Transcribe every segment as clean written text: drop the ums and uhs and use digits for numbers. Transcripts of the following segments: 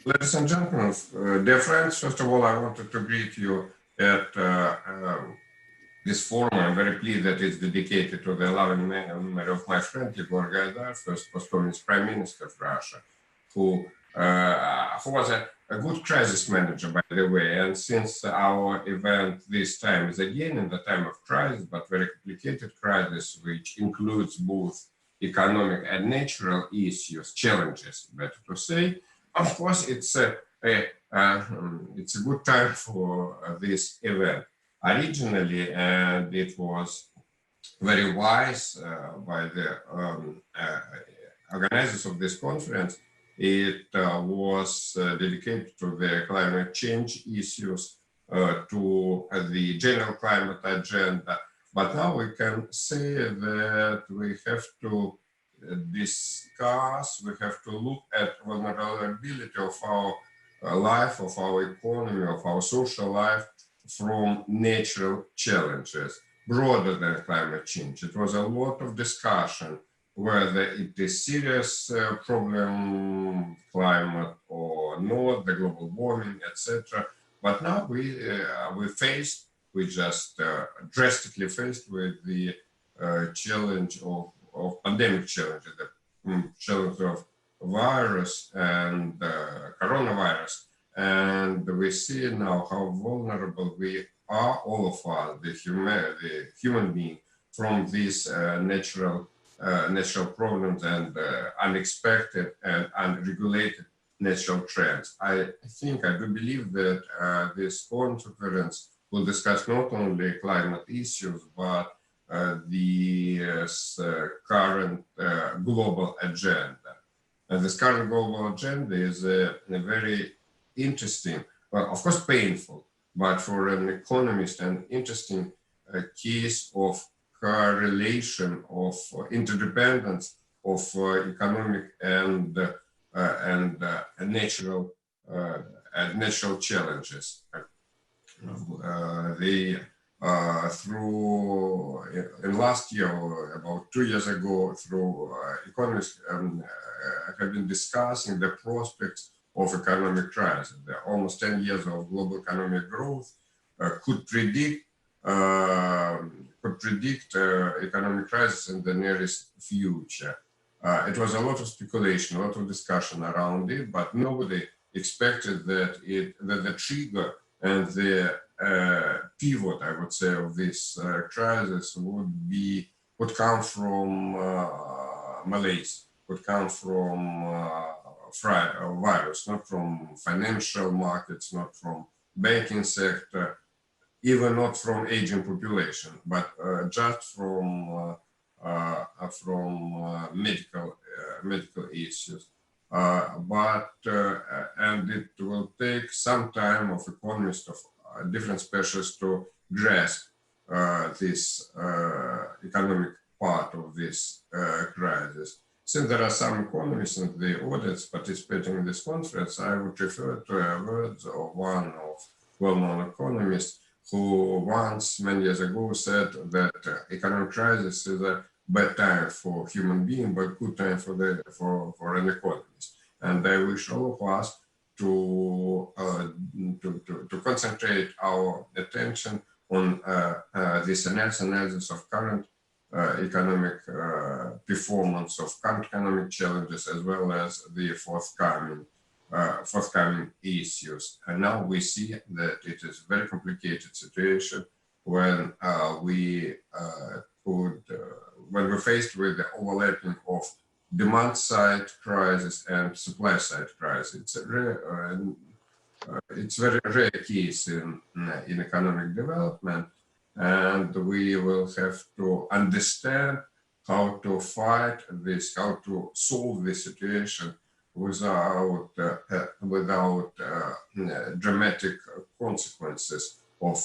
Ladies and gentlemen, dear friends, first of all, I wanted to greet you at this forum. I'm very pleased that it's dedicated to the loving memory of my friend Yegor Gaidar, first post-communist prime minister of Russia, who was a good crisis manager, by the way. And since our event this time is again in the time of crisis, but very complicated crisis, which includes both economic and natural issues, challenges, better to say, of course, it's a good time for this event. Originally, and it was very wise by the organizers of this conference. It was dedicated to the climate change issues, to the general climate agenda. But now we can say that we have to discuss, we have to look at vulnerability of our life, of our economy, of our social life from natural challenges, broader than climate change. It was a lot of discussion whether it is serious problem, climate or not, the global warming, etc. But now we just drastically faced with the challenge of pandemic challenges, the challenge of virus and coronavirus. And we see now how vulnerable we are, all of us, the human being, from these natural problems and unexpected and unregulated natural trends. I do believe that this conference will discuss not only climate issues, but the current global agenda. And this current global agenda is a very interesting, well, of course painful, but for an economist, an interesting case of correlation, of interdependence of economic and natural challenges. In last year, or about 2 years ago, through economists have been discussing the prospects of economic crisis. The almost 10 years of global economic growth could predict economic crisis in the nearest future. It was a lot of speculation, a lot of discussion around it, but nobody expected that the trigger and the pivot, I would say, of this crisis would come from malaise, would come from virus, not from financial markets, not from banking sector, even not from aging population, but just from medical issues. And it will take some time of economists, of different specialists, to grasp this economic part of this crisis. Since there are some economists in the audience participating in this conference, I would refer to a words of one of well-known economists who once, many years ago, said that economic crisis is a bad time for human being, but good time for an economist. And I wish all of us to concentrate our attention on this analysis of current economic performance, of current economic challenges, as well as the forthcoming issues. And now we see that it is a very complicated situation when we're faced with the overlapping of demand side crisis and supply side crisis. It's very rare case in economic development, and we will have to understand how to fight this, how to solve this situation without dramatic consequences of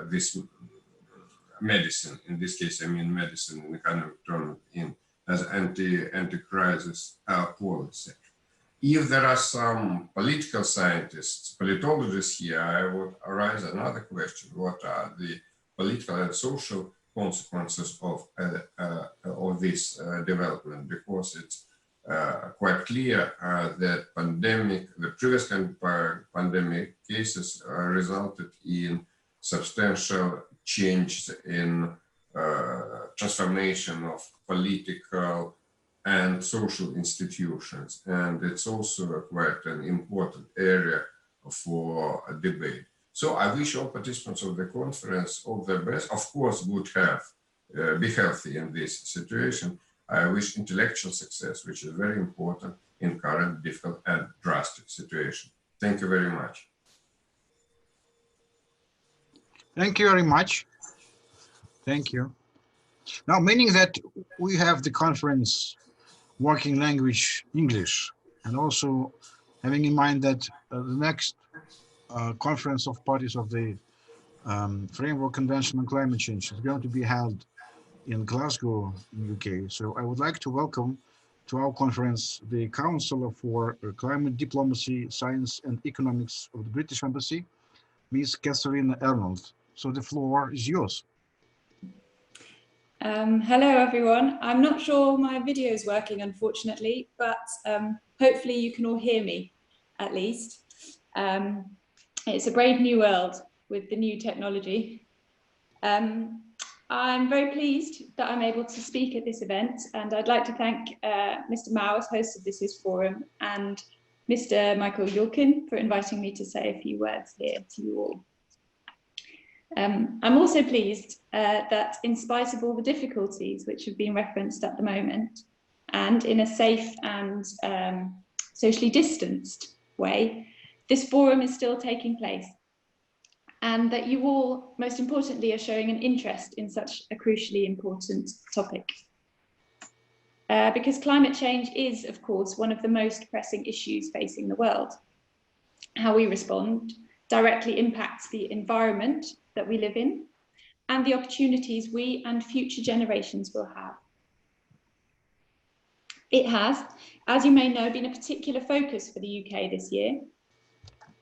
this medicine. In this case, I mean medicine in economic terms, as anti-crisis policy. If there are some political scientists, politologists here, I would arise another question: what are the political and social consequences of this development? Because it's quite clear that the previous pandemic cases resulted in substantial change in transformation of political and social institutions. And it's also quite an important area for a debate. So I wish all participants of the conference all the best. Of course, good health, be healthy in this situation. I wish intellectual success, which is very important in current difficult and drastic situation. Thank you very much. Thank you very much. Thank you. Now, meaning that we have the conference working language English, and also having in mind that the next conference of parties of the Framework Convention on Climate Change is going to be held in Glasgow, in UK. So I would like to welcome to our conference the Counselor for Climate Diplomacy, Science and Economics of the British Embassy, Ms. Catherine Arnold. So the floor is yours. Hello everyone. I'm not sure my video is working, unfortunately, but hopefully you can all hear me at least. It's a brave new world with the new technology. I'm very pleased that I'm able to speak at this event, and I'd like to thank Mr. Maus, host of this forum, and Mr. Michael Yulkin for inviting me to say a few words here to you all. I'm also pleased that in spite of all the difficulties which have been referenced at the moment, and in a safe and socially distanced way, this forum is still taking place, and that you all, most importantly, are showing an interest in such a crucially important topic. Because climate change is, of course, one of the most pressing issues facing the world. How we respond directly impacts the environment that we live in and the opportunities we and future generations will have. It has, as you may know, been a particular focus for the UK this year.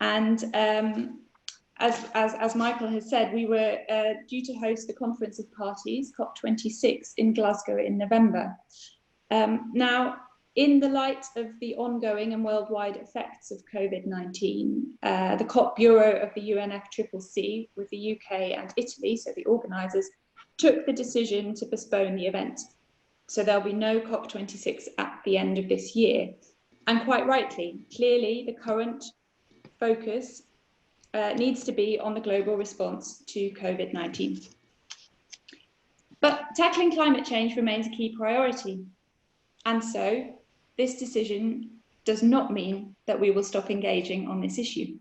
And as Michael has said, we were due to host the Conference of Parties, COP26, in Glasgow in November. Now, in the light of the ongoing and worldwide effects of COVID-19, the COP Bureau of the UNFCCC with the UK and Italy, so the organisers, took the decision to postpone the event. So there'll be no COP26 at the end of this year. And quite rightly, clearly the current focus needs to be on the global response to COVID-19. But tackling climate change remains a key priority. And so this decision does not mean that we will stop engaging on this issue.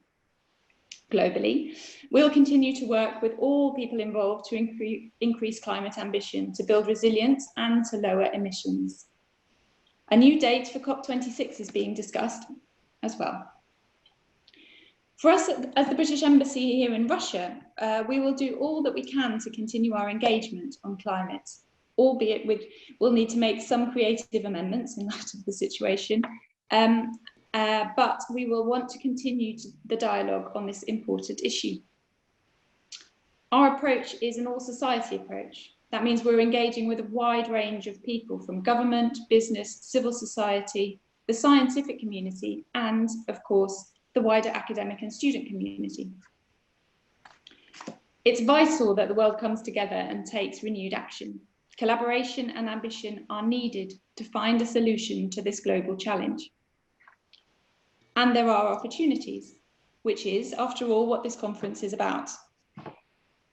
Globally, we'll continue to work with all people involved to increase climate ambition, to build resilience and to lower emissions. A new date for COP26 is being discussed as well. For us as the British Embassy here in Russia, we will do all that we can to continue our engagement on climate, albeit we'll need to make some creative amendments in light of the situation, but we will want to continue the dialogue on this important issue. Our approach is an all-society approach. That means we're engaging with a wide range of people from government, business, civil society, the scientific community, and of course, the wider academic and student community. It's vital that the world comes together and takes renewed action. Collaboration and ambition are needed to find a solution to this global challenge. And there are opportunities, which is, after all, what this conference is about.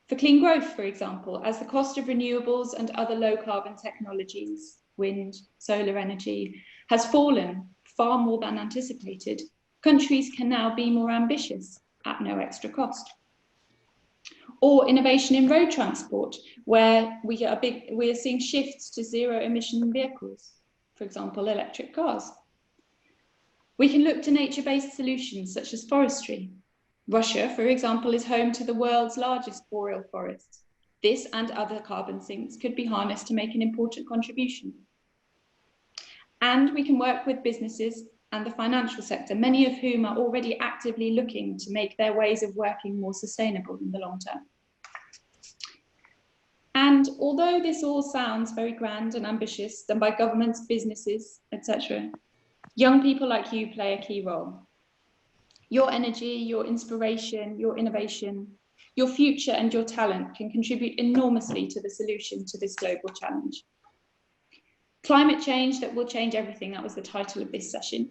For clean growth, for example, as the cost of renewables and other low carbon technologies, wind, solar energy, has fallen far more than anticipated, countries can now be more ambitious at no extra cost. Or innovation in road transport, where we are seeing shifts to zero emission vehicles, for example, electric cars. We can look to nature-based solutions such as forestry. Russia, for example, is home to the world's largest boreal forests. This and other carbon sinks could be harnessed to make an important contribution. And we can work with businesses and the financial sector, many of whom are already actively looking to make their ways of working more sustainable in the long term. And although this all sounds very grand and ambitious, done by governments, businesses, etc., young people like you play a key role. Your energy, your inspiration, your innovation, your future and your talent can contribute enormously to the solution to this global challenge. Climate change that will change everything, that was the title of this session.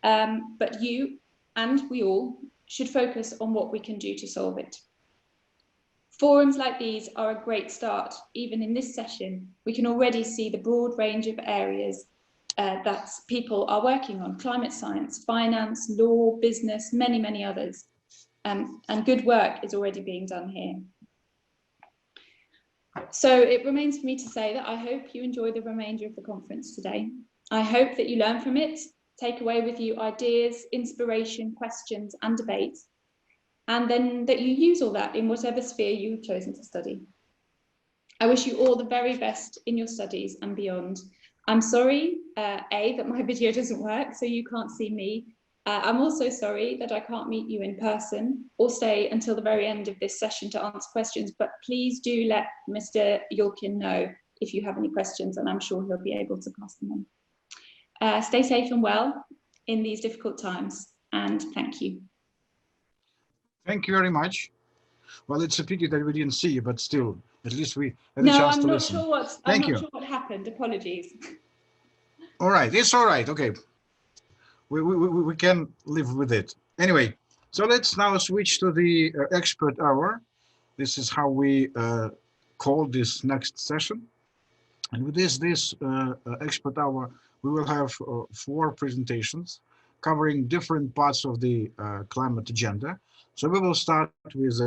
But you and we all should focus on what we can do to solve it. Forums like these are a great start. Even in this session, we can already see the broad range of areas that people are working on: climate science, finance, law, business, many, many others. And good work is already being done here. So it remains for me to say that I hope you enjoy the remainder of the conference today. I hope that you learn from it, take away with you ideas, inspiration, questions, and debates, and then that you use all that in whatever sphere you've chosen to study. I wish you all the very best in your studies and beyond. I'm sorry, A, that my video doesn't work, so you can't see me. I'm also sorry that I can't meet you in person or stay until the very end of this session to answer questions, but please do let Mr. Yulkin know if you have any questions, and I'm sure he'll be able to pass them on. Stay safe and well in these difficult times, and thank you. Thank you very much. Well, it's a pity that we didn't see you, but still, at least we had a chance to listen. I'm not sure what happened. Apologies. All right, it's all right. Okay, we can live with it. Anyway, so let's now switch to the expert hour. This is how we call this next session. And with this expert hour, we will have 4 presentations covering different parts of the climate agenda. So we will start with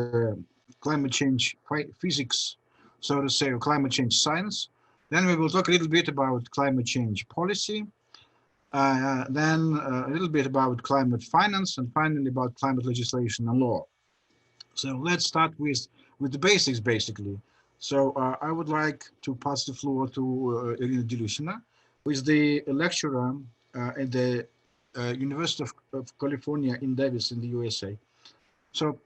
climate change physics, so to say, or climate change science. Then we will talk a little bit about climate change policy. Then a little bit about climate finance, and finally about climate legislation and law. So let's start with the basics, basically. So I would like to pass the floor to Irina Delushina, who is the lecturer at the University of California in Davis in the USA. So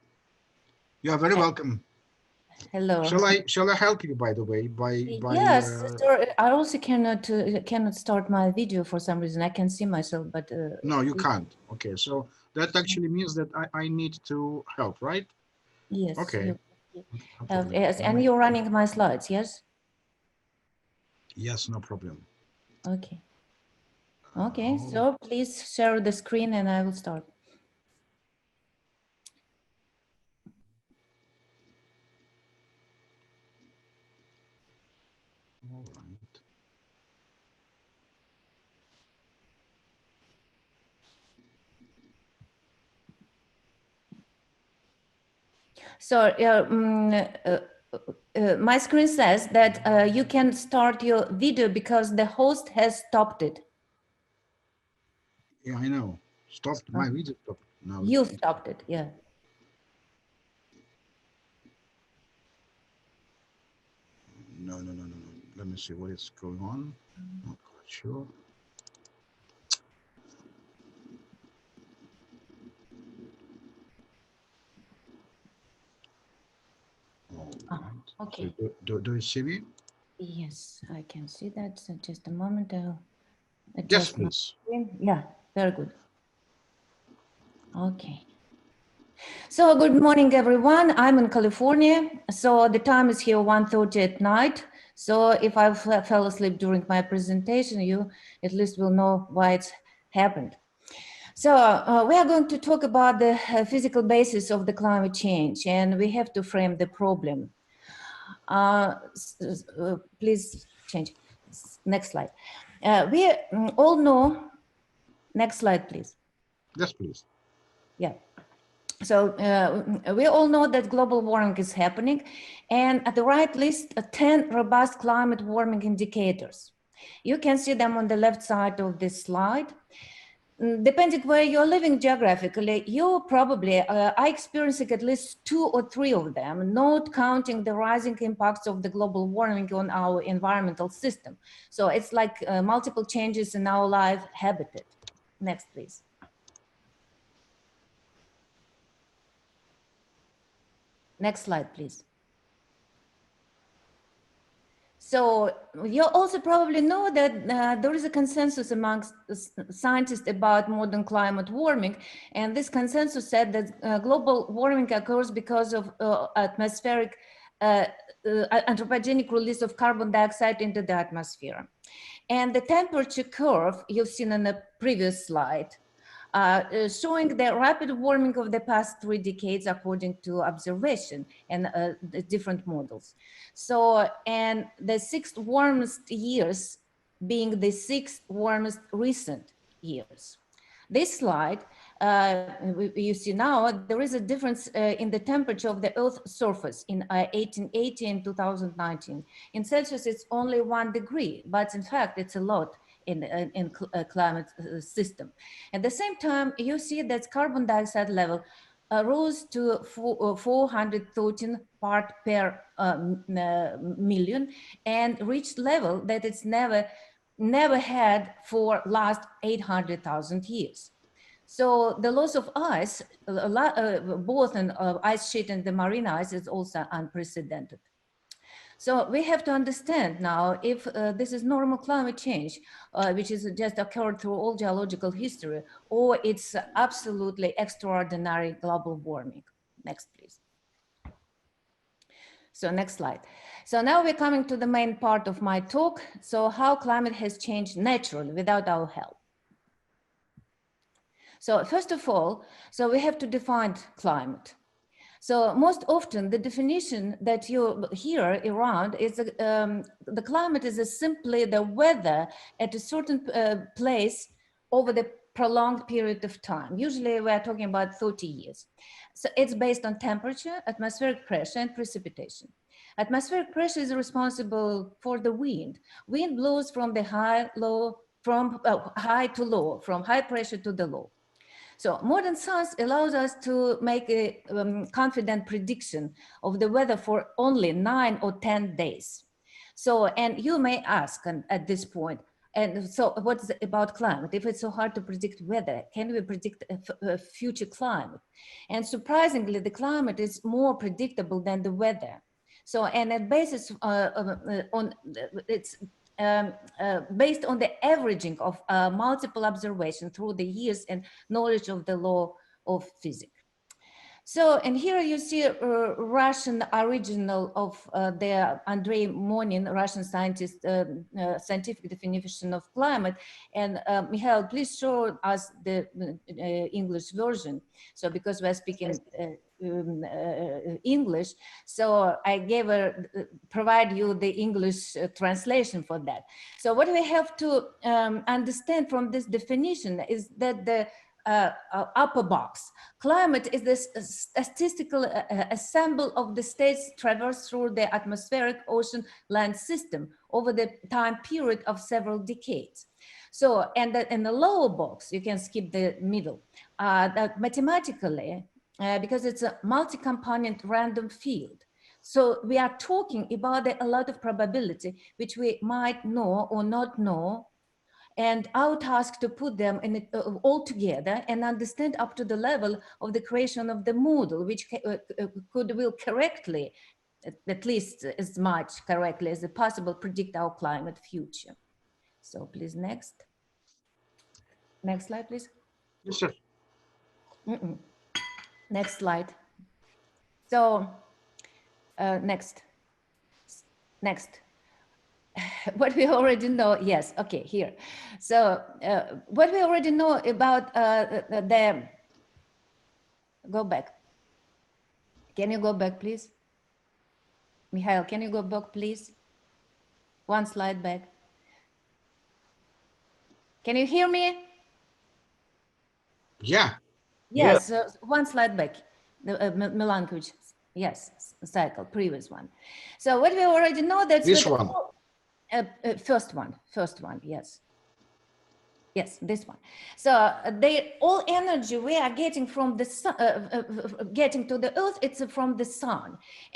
you are very welcome. Hello. Shall I help you, by the way? Yes, sorry, I also cannot start my video for some reason. I can see myself, but no, you can't. Okay, so that actually means that I need to help, right? Yes. Okay. Yes, and you're running my slides, yes? Yes, no problem. Okay. Okay, so please share the screen and I will start. All right. So my screen says that you can start your video because the host has stopped it. Yeah, I know. Stopped my video. Stopped. Now you stopped it, yeah. No. Let me see what is going on. Not quite sure. All right. Okay. So do you see me? Yes, I can see that. So just a moment. I'll Yes, adjust please. Yeah, very good. Okay. So good morning, everyone. I'm in California. So the time is here 1:30 at night. So if I fell asleep during my presentation, you at least will know why it's happened. So we are going to talk about the physical basis of the climate change, and we have to frame the problem. Please change. Next slide. We all know, next slide, please. Yes, please. Yeah. So we all know that global warming is happening, and at the right list 10 robust climate warming indicators. You can see them on the left side of this slide. Depending where you're living geographically, you probably are experiencing at least 2 or 3 of them, not counting the rising impacts of the global warming on our environmental system. So it's like multiple changes in our life habitat. Next, please. Next slide, please. So you also probably know that there is a consensus amongst scientists about modern climate warming, and this consensus said that global warming occurs because of atmospheric anthropogenic release of carbon dioxide into the atmosphere. And the temperature curve you've seen in the previous slide showing the rapid warming of the past 3 decades according to observation and the different models. So, and the 6 warmest years being the 6 warmest recent years. This slide, you see now, there is a difference in the temperature of the Earth's surface in 1880 and 2019. In Celsius, it's only 1 degree, but in fact, it's a lot in climate system. At the same time, you see that carbon dioxide level rose to 413 part per million and reached level that it's never had for last 800,000 years. So the loss of ice, both in ice sheet and the marine ice, is also unprecedented. So we have to understand now if this is normal climate change, which is just occurred through all geological history, or it's absolutely extraordinary global warming. Next, please. So next slide. So now we're coming to the main part of my talk. So how climate has changed naturally without our help. So first of all, so we have to define climate. So most often the definition that you hear around is the climate is simply the weather at a certain place over the prolonged period of time. Usually we're talking about 30 years. So it's based on temperature, atmospheric pressure, and precipitation. Atmospheric pressure is responsible for the wind. Wind blows from the high to low, from high pressure to the low. So modern science allows us to make a confident prediction of the weather for only 9 or 10 days. So, and you may ask at this point, and so what's about climate? If it's so hard to predict weather, can we predict a future climate? And surprisingly, the climate is more predictable than the weather. So, and at basis on it's based on the averaging of multiple observations through the years and knowledge of the law of physics. So, and here you see a Russian original of the Andrei Monin, Russian scientist, scientific definition of climate. And Mikhail, please show us the English version. So, because we're speaking English, so I provide you the English translation for that. So what we have to understand from this definition is that the upper box. Climate is this statistical assemble of the states traversed through the atmospheric ocean land system over the time period of several decades. So, and in the lower box, you can skip the middle, that mathematically, because it's a multi-component random field. So we are talking about a lot of probability, which we might know or not know. And our task to put them in it, all together and understand up to the level of the creation of the model, which will correctly, at least as much correctly as possible, predict our climate future. So please, next. Next slide, please. Yes, sir. Next slide. So next. What we already know, yes, okay, here. So what we already know about go back. Can you go back, please? Mikhail, can you go back, please? One slide back. Can you hear me? Yeah. Yes, one slide back, Milankovic, yes, cycle, previous one. So what we already know, that's this one. First one, yes. Yes, this one. So they all energy we are getting from the sun, getting to the earth, it's from the sun.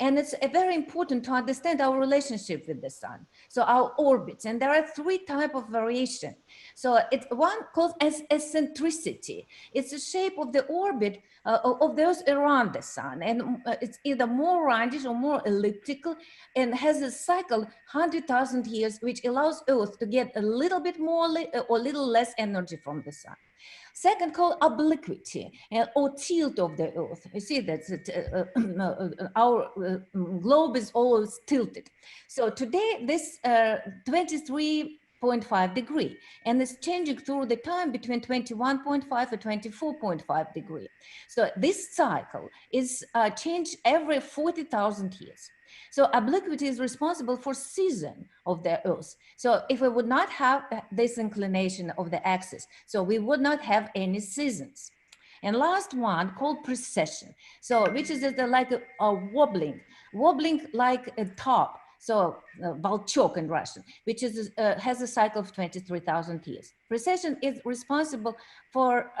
And it's very important to understand our relationship with the sun. So our orbits, and there are three types of variation. So it's one called as eccentricity. It's the shape of the orbit of the earth around the sun. And it's either more roundish or more elliptical and has a cycle 100,000 years, which allows earth to get a little bit more or little less energy from the sun. Second, called obliquity or tilt of the earth. You see that our globe is always tilted. So today this 23.5 degree, and it's changing through the time between 21.5 and 24.5 degree. So this cycle is changed every 40,000 years. So obliquity is responsible for season of the earth. So if we would not have this inclination of the axis, so we would not have any seasons. And last one called precession. So which is like a wobbling like a top. So volchok in Russian, which is has a cycle of 23,000 years. Precession is responsible for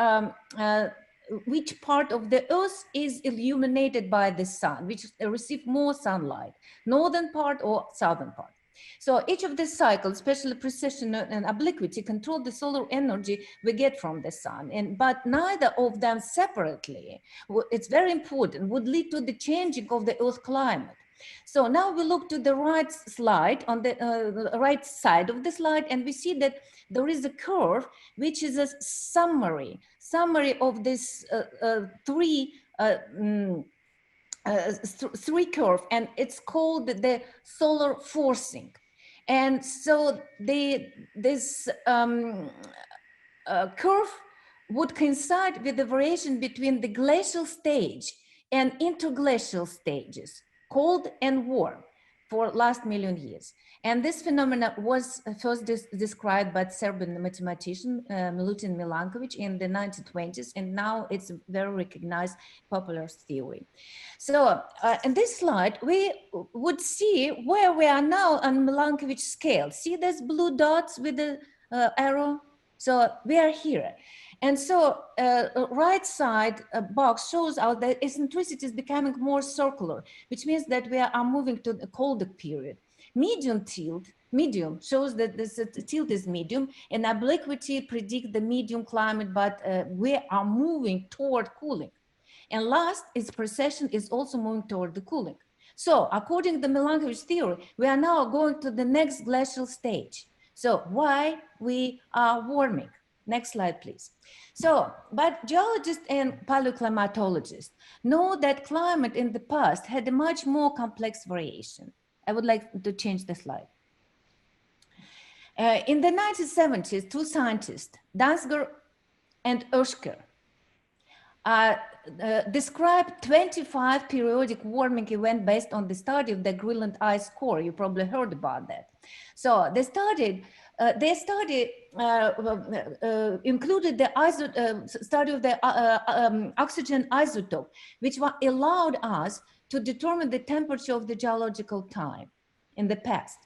which part of the earth is illuminated by the sun, which receive more sunlight, northern part or southern part. So each of the cycles, especially precession and obliquity, control the solar energy we get from the sun. But neither of them separately, it's very important, would lead to the changing of the earth climate. So now we look to the right slide, on the right side of the slide, and we see that there is a curve, which is a summary of this three curve, and it's called the solar forcing. And so this curve would coincide with the variation between the glacial stage and interglacial stages, cold and warm, for last million years. And this phenomena was first described by Serbian mathematician Milutin Milankovic in the 1920s, and now it's a very recognized popular theory. So in this slide, we would see where we are now on Milankovic scale. See these blue dots with the arrow? So we are here. And so right side box shows out that eccentricity is becoming more circular, which means that we are moving to the colder period. Medium shows that this tilt is medium, and obliquity predicts the medium climate, but we are moving toward cooling. And last is precession is also moving toward the cooling. So according to the Milankovic theory, we are now going to the next glacial stage. So why we are warming? Next slide, please. So, but geologists and paleoclimatologists know that climate in the past had a much more complex variation. I would like to change the slide. In the 1970s, two scientists, Dansgaard and Oeschger, described 25 periodic warming events based on the study of the Greenland ice core. You probably heard about that. So they studied included the study of the oxygen isotope, which allowed us to determine the temperature of the geological time in the past.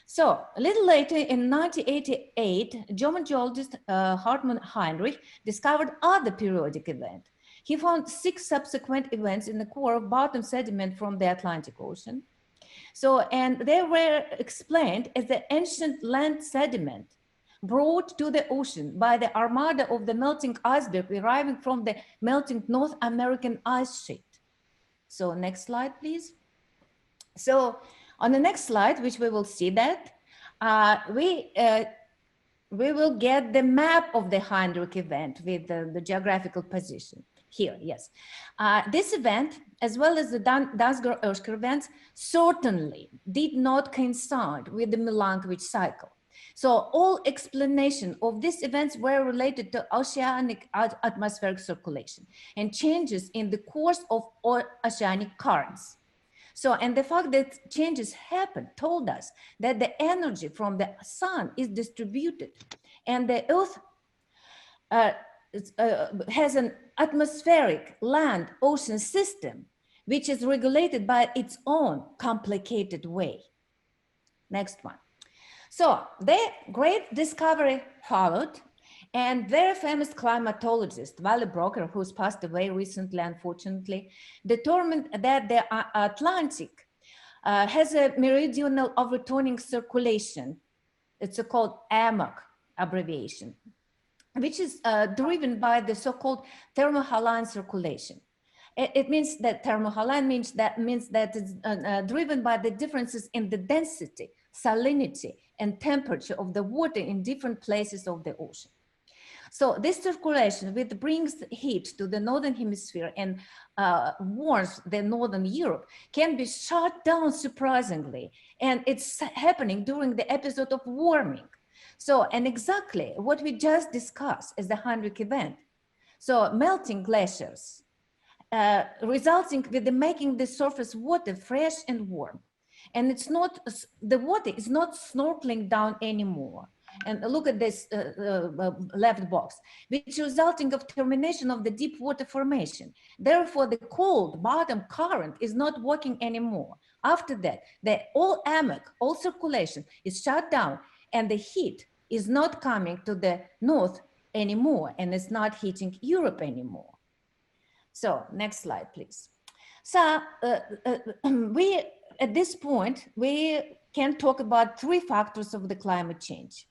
So a little later in 1988, German geologist Hartmann Heinrich discovered other periodic events. He found 6 subsequent events in the core of bottom sediment from the Atlantic Ocean. So, and they were explained as the ancient land sediment brought to the ocean by the armada of the melting iceberg arriving from the melting North American ice sheet. So next slide, please. So on the next slide, which we will see that, we will get the map of the Heinrich event with the geographical position. Here, yes. This event, as well as the Dansgaard-Oeschger events, certainly did not coincide with the Milankovic cycle. So all explanation of these events were related to oceanic atmospheric circulation and changes in the course of oceanic currents. So, and the fact that changes happened told us that the energy from the sun is distributed, and the Earth has an atmospheric land ocean system, which is regulated by its own complicated way. Next one. So the great discovery followed, And very famous climatologist, Wally Brocker, who's passed away recently, unfortunately, determined that the Atlantic has a meridional overturning circulation. It's a called AMOC abbreviation, which is driven by the so-called thermohaline circulation. It means that thermohaline means that it's driven by the differences in the density, salinity, and temperature of the water in different places of the ocean. So this circulation, which brings heat to the northern hemisphere and warms the northern Europe, can be shut down surprisingly. And it's happening during the episode of warming. So, and exactly what we just discussed is the Heinrich event. So melting glaciers, resulting with the making the surface water fresh and warm. And it's not, the water is not snorkeling down anymore. And look at this left box, which resulting of termination of the deep water formation. Therefore, the cold bottom current is not working anymore. After that, the all AMOC, all circulation is shut down, and the heat is not coming to the north anymore, and it's not heating Europe anymore. So next slide, please. So we, at this point, we can talk about three factors of the climate change: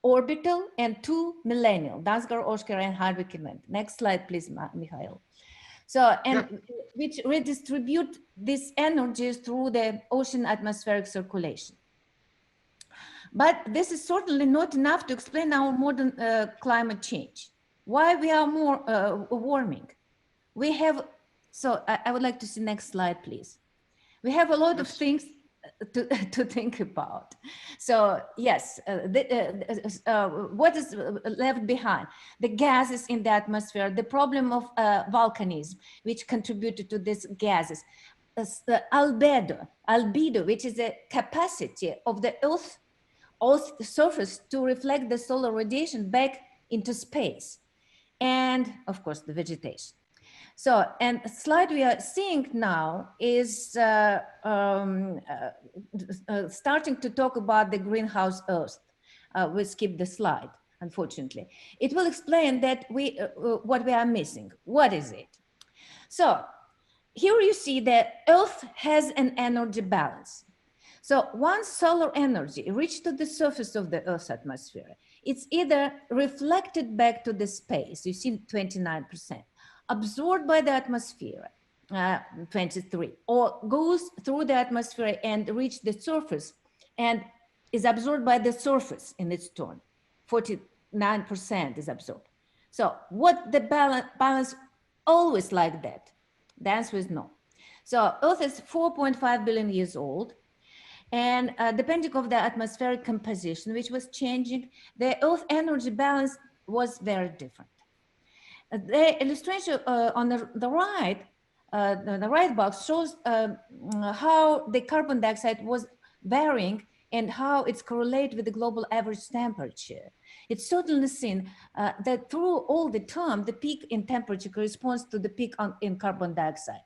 orbital and two millennial, Dansgaard, Oskar, and Heinrich event. Next slide, please, Mikhail. So, and which redistribute these energies through the ocean atmospheric circulation. But this is certainly not enough to explain our modern climate change. Why we are more warming? We have, so I would like to see next slide, please. We have a lot of things to think about. So yes, what is left behind? The gases in the atmosphere, the problem of volcanism, which contributed to these gases, albedo, which is the capacity of the Earth's surface to reflect the solar radiation back into space, and of course the vegetation. So, and the slide we are seeing now is starting to talk about the greenhouse Earth. We skip the slide, unfortunately. It will explain that what we are missing. What is it? So here you see that Earth has an energy balance. So once solar energy reaches to the surface of the Earth's atmosphere, it's either reflected back to the space, you see 29%, absorbed by the atmosphere, 23, or goes through the atmosphere and reach the surface and is absorbed by the surface in its turn, 49% is absorbed. So what the balance always like that? The answer is no. So Earth is 4.5 billion years old, and depending on the atmospheric composition, which was changing, the Earth energy balance was very different. The illustration on the right box shows how the carbon dioxide was varying and how it's correlated with the global average temperature. It's certainly seen that through all the term, the peak in temperature corresponds to the peak in carbon dioxide.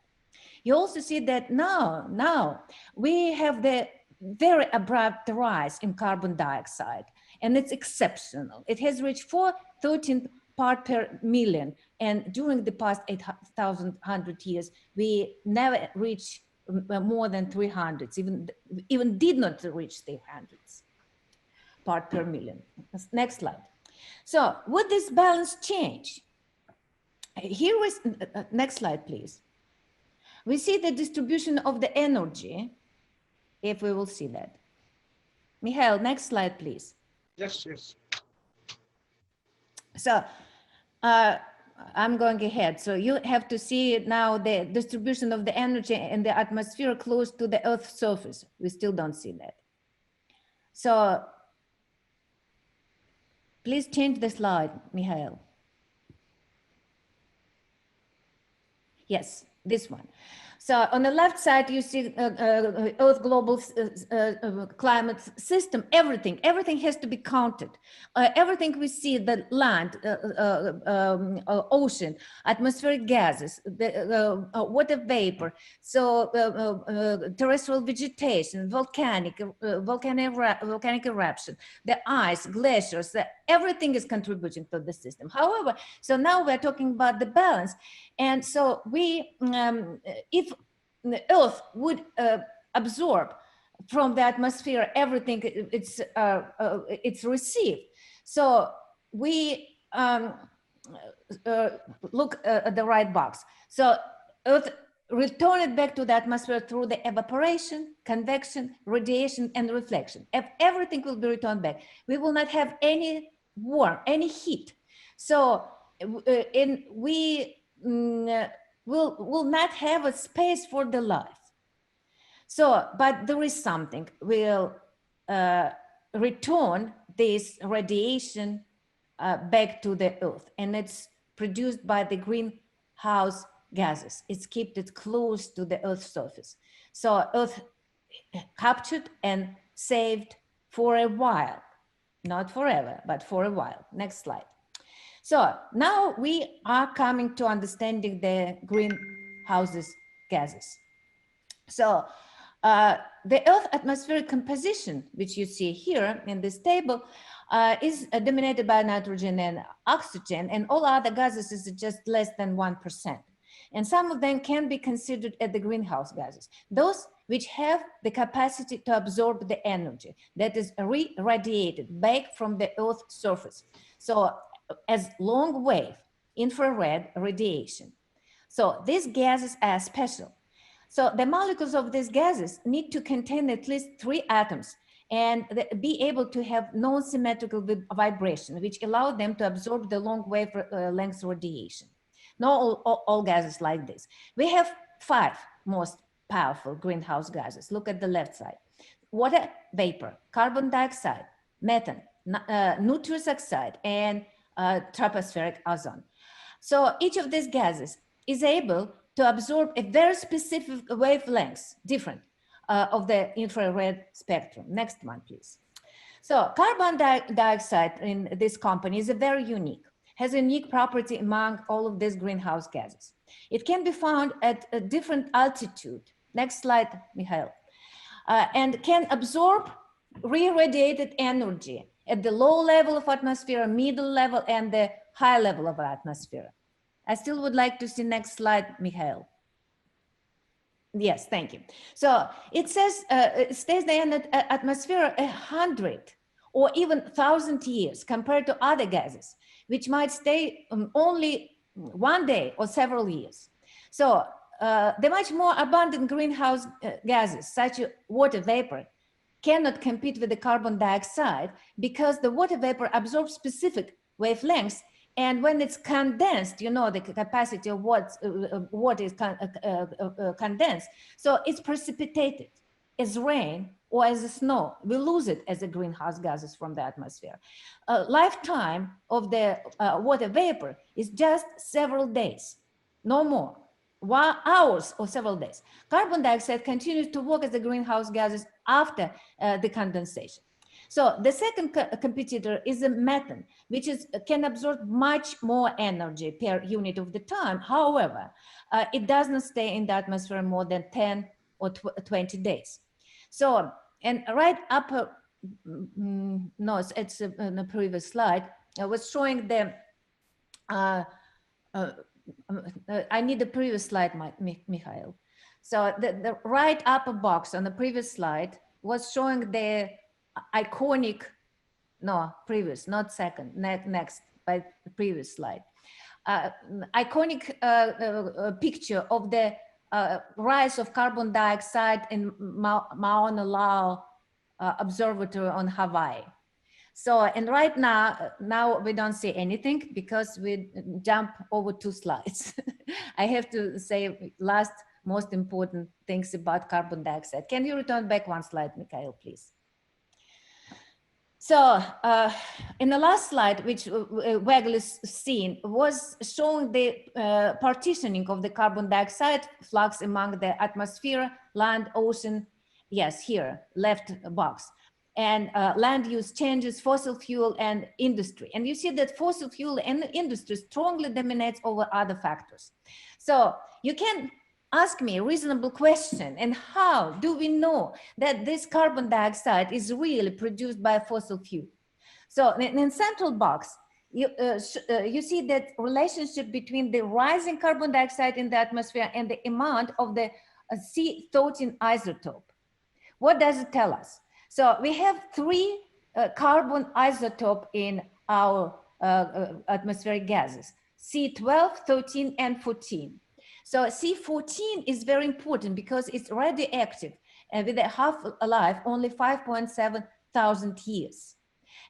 You also see that now we have the very abrupt rise in carbon dioxide, and it's exceptional. It has reached 413 part per million, and during the past 8,100 years, we never reached more than 300, even did not reach 300s part per million. Next slide. So would this balance change? Here is, next slide, please. We see the distribution of the energy, if we will see that. Mikhail, next slide, please. Yes, yes. So I'm going ahead. So you have to see now the distribution of the energy in the atmosphere close to the Earth's surface. We still don't see that. So please change the slide, Mikhail. Yes, this one. So on the left side, you see Earth global climate system, everything has to be counted. Everything we see, the land, ocean, atmospheric gases, the water vapor, so terrestrial vegetation, volcanic eruption, the ice, glaciers, everything is contributing to the system. However, so now we're talking about the balance. And so if the Earth would absorb from the atmosphere everything it's received, so we look at the right box. So Earth return it back to the atmosphere through the evaporation, convection, radiation, and reflection. Everything will be returned back. We will not have any warmth, any heat. So we will not have a space for the life. So, but there is something. We'll return this radiation back to the Earth, and it's produced by the greenhouse gases. It's kept it close to the Earth's surface. So Earth captured and saved for a while, not forever, but for a while. Next slide. So now we are coming to understanding the greenhouse gases. So the Earth atmospheric composition, which you see here in this table, is dominated by nitrogen and oxygen, and all other gases is just less than 1%. And some of them can be considered as the greenhouse gases, those which have the capacity to absorb the energy that is re-radiated back from the Earth's surface. So as long wave infrared radiation. So these gases are special. So the molecules of these gases need to contain at least 3 atoms and be able to have non-symmetrical vibration, which allow them to absorb the long wavelength radiation. Not all gases like this. We have 5 most powerful greenhouse gases. Look at the left side. Water vapor, carbon dioxide, methane, nitrous oxide, and tropospheric ozone. So each of these gases is able to absorb a very specific wavelength, different of the infrared spectrum. Next one, please. So carbon dioxide in this company is very unique, has a unique property among all of these greenhouse gases. It can be found at a different altitude. Next slide, Mikhail. And can absorb re-radiated energy at the low level of atmosphere, middle level, and the high level of atmosphere. I still would like to see next slide, Mikhail. Yes, thank you. So it says it stays there in the atmosphere 100 or even 1,000 years compared to other gases, which might stay only 1 day or several years. So the much more abundant greenhouse gases, such as water vapor, cannot compete with the carbon dioxide because the water vapor absorbs specific wavelengths. And when it's condensed, you know, the capacity of what is condensed. So it's precipitated as rain or as snow. We lose it as a greenhouse gases from the atmosphere. Lifetime of the water vapor is just several days, no more. Hours or several days. Carbon dioxide continues to work as a greenhouse gases after the condensation. So the second competitor is a methane, which can absorb much more energy per unit of the time. However, it does not stay in the atmosphere more than 10 or 20 days. So, and right upper, no, it's in the previous slide, I was showing the, I need the previous slide, Mikhail. So the right upper box on the previous slide was showing the iconic, no, previous, not second, next, by the previous slide. Iconic picture of the rise of carbon dioxide in Mauna Loa Observatory on Hawaii. So, and right now we don't see anything because we jump over 2 slides. I have to say last most important things about carbon dioxide. Can you return back 1 slide, Mikhail, please? So in the last slide, which Wegel's seen, was showing the partitioning of the carbon dioxide flux among the atmosphere, land, ocean, yes, here, left box, and land use changes, fossil fuel, and industry. And you see that fossil fuel and industry strongly dominates over other factors. So you can ask me a reasonable question, and how do we know that this carbon dioxide is really produced by fossil fuel? So in central box, you see that relationship between the rising carbon dioxide in the atmosphere and the amount of the C13 isotope. What does it tell us? So we have three carbon isotope in our atmospheric gases, C12, 13, and 14. So C14 is very important because it's radioactive and with a half-life only 5.7 thousand years.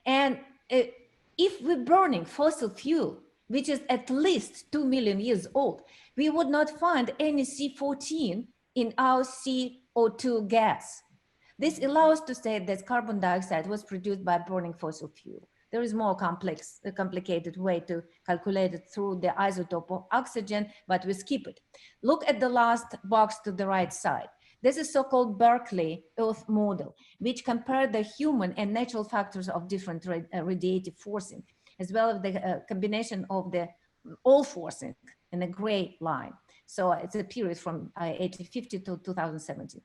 And if we're burning fossil fuel, which is at least 2 million years old, we would not find any C14 in our CO2 gas. This allows to say that carbon dioxide was produced by burning fossil fuel. There is more complicated way to calculate it through the isotope of oxygen, but we skip it. Look at the last box to the right side. This is so-called Berkeley Earth model, which compared the human and natural factors of different radiative forcing, as well as the combination of the all forcing in a gray line. So it's a period from 1850 to 2017.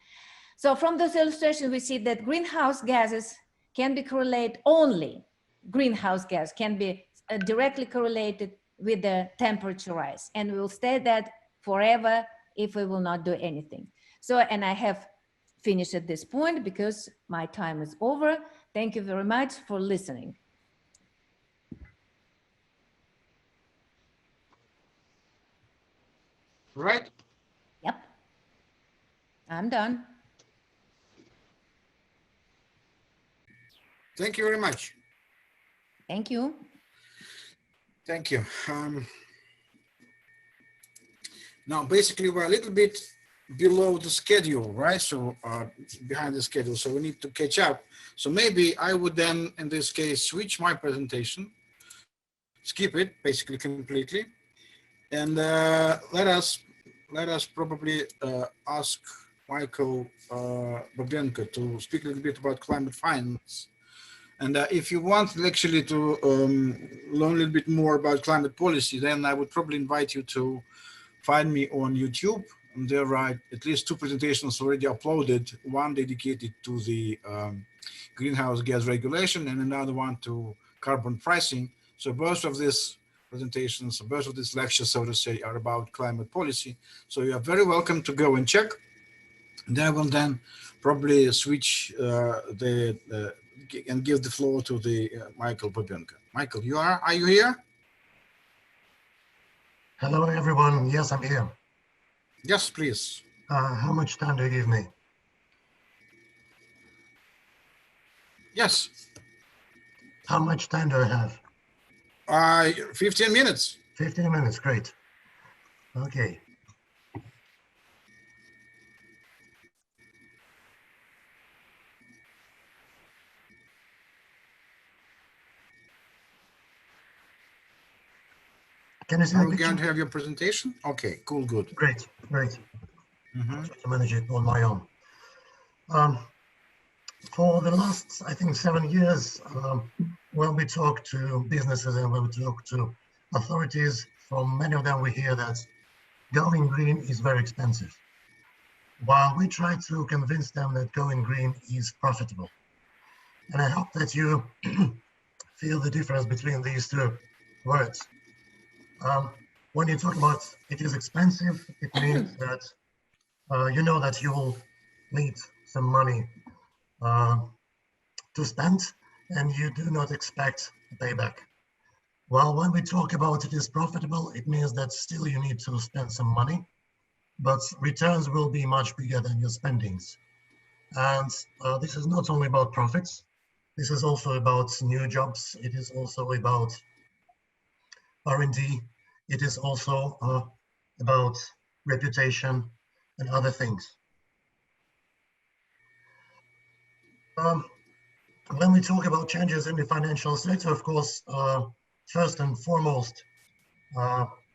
So from this illustration, we see that greenhouse gases can be correlated only. Greenhouse gas can be directly correlated with the temperature rise, and we will stay that forever if we will not do anything. So, and I have finished at this point because my time is over. Thank you very much for listening. Right? Yep, I'm done. Thank you very much. Thank you. Thank you. Now, basically, we're a little bit below the schedule, right? So behind the schedule, so we need to catch up. So maybe I would then, in this case, switch my presentation, skip it basically completely, and let us probably ask Michael Babenko to speak a little bit about climate finance. And if you want actually to learn a little bit more about climate policy, then I would probably invite you to find me on YouTube. And there are at least 2 presentations already uploaded, one dedicated to the greenhouse gas regulation and another one to carbon pricing. So both of these presentations, both of these lectures, so to say, are about climate policy. So you are very welcome to go and check. And I will then probably switch and give the floor to the Michael Babenko. Michael, are you here? Hello, everyone. Yes, I'm here. Yes, please. How much time do you give me? Yes. How much time do I have? 15 minutes. 15 minutes, great. Okay. Can you see Are the we going to picture? have your presentation? Okay, cool, good. Great, great. Mhm. I'll try to manage it on my own. For the last, I think, 7 years, when we talk to businesses and when we talk to authorities, from many of them we hear that going green is very expensive, while we try to convince them that going green is profitable. And I hope that you feel the difference between these two words. When you talk about it is expensive, it means that you know that you will need some money to spend, and you do not expect a payback. While when we talk about it is profitable, it means that still you need to spend some money, but returns will be much bigger than your spendings. And this is not only about profits, this is also about new jobs, it is also about R&D, it is also about reputation and other things. When we talk about changes in the financial sector, of course, first and foremost,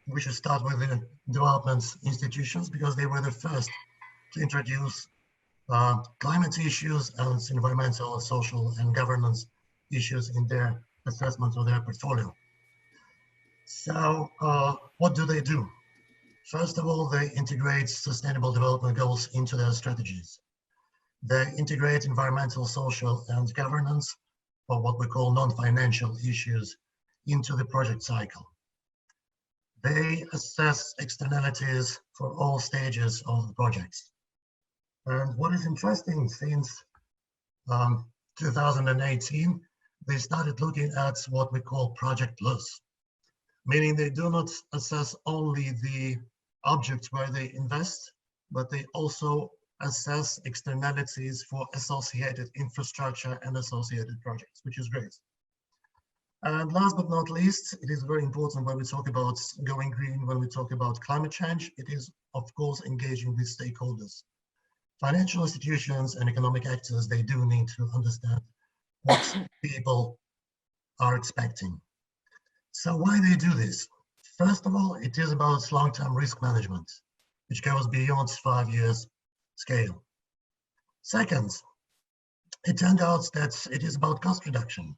we should start with the development institutions because they were the first to introduce climate issues and environmental, social, and governance issues in their assessment of their portfolio. So what do? First of all, they integrate sustainable development goals into their strategies. They integrate environmental, social, and governance or what we call non-financial issues into the project cycle. They assess externalities for all stages of the projects. And what is interesting, since 2018, they started looking at what we call project plus, meaning they do not assess only the objects where they invest, but they also assess externalities for associated infrastructure and associated projects, which is great. And last but not least, it is very important when we talk about going green, when we talk about climate change, it is, of course, engaging with stakeholders. Financial institutions and economic actors, they do need to understand what people are expecting. So why they do this? First of all, it is about long-term risk management, which goes beyond 5 years scale. Second, it turned out that it is about cost reduction.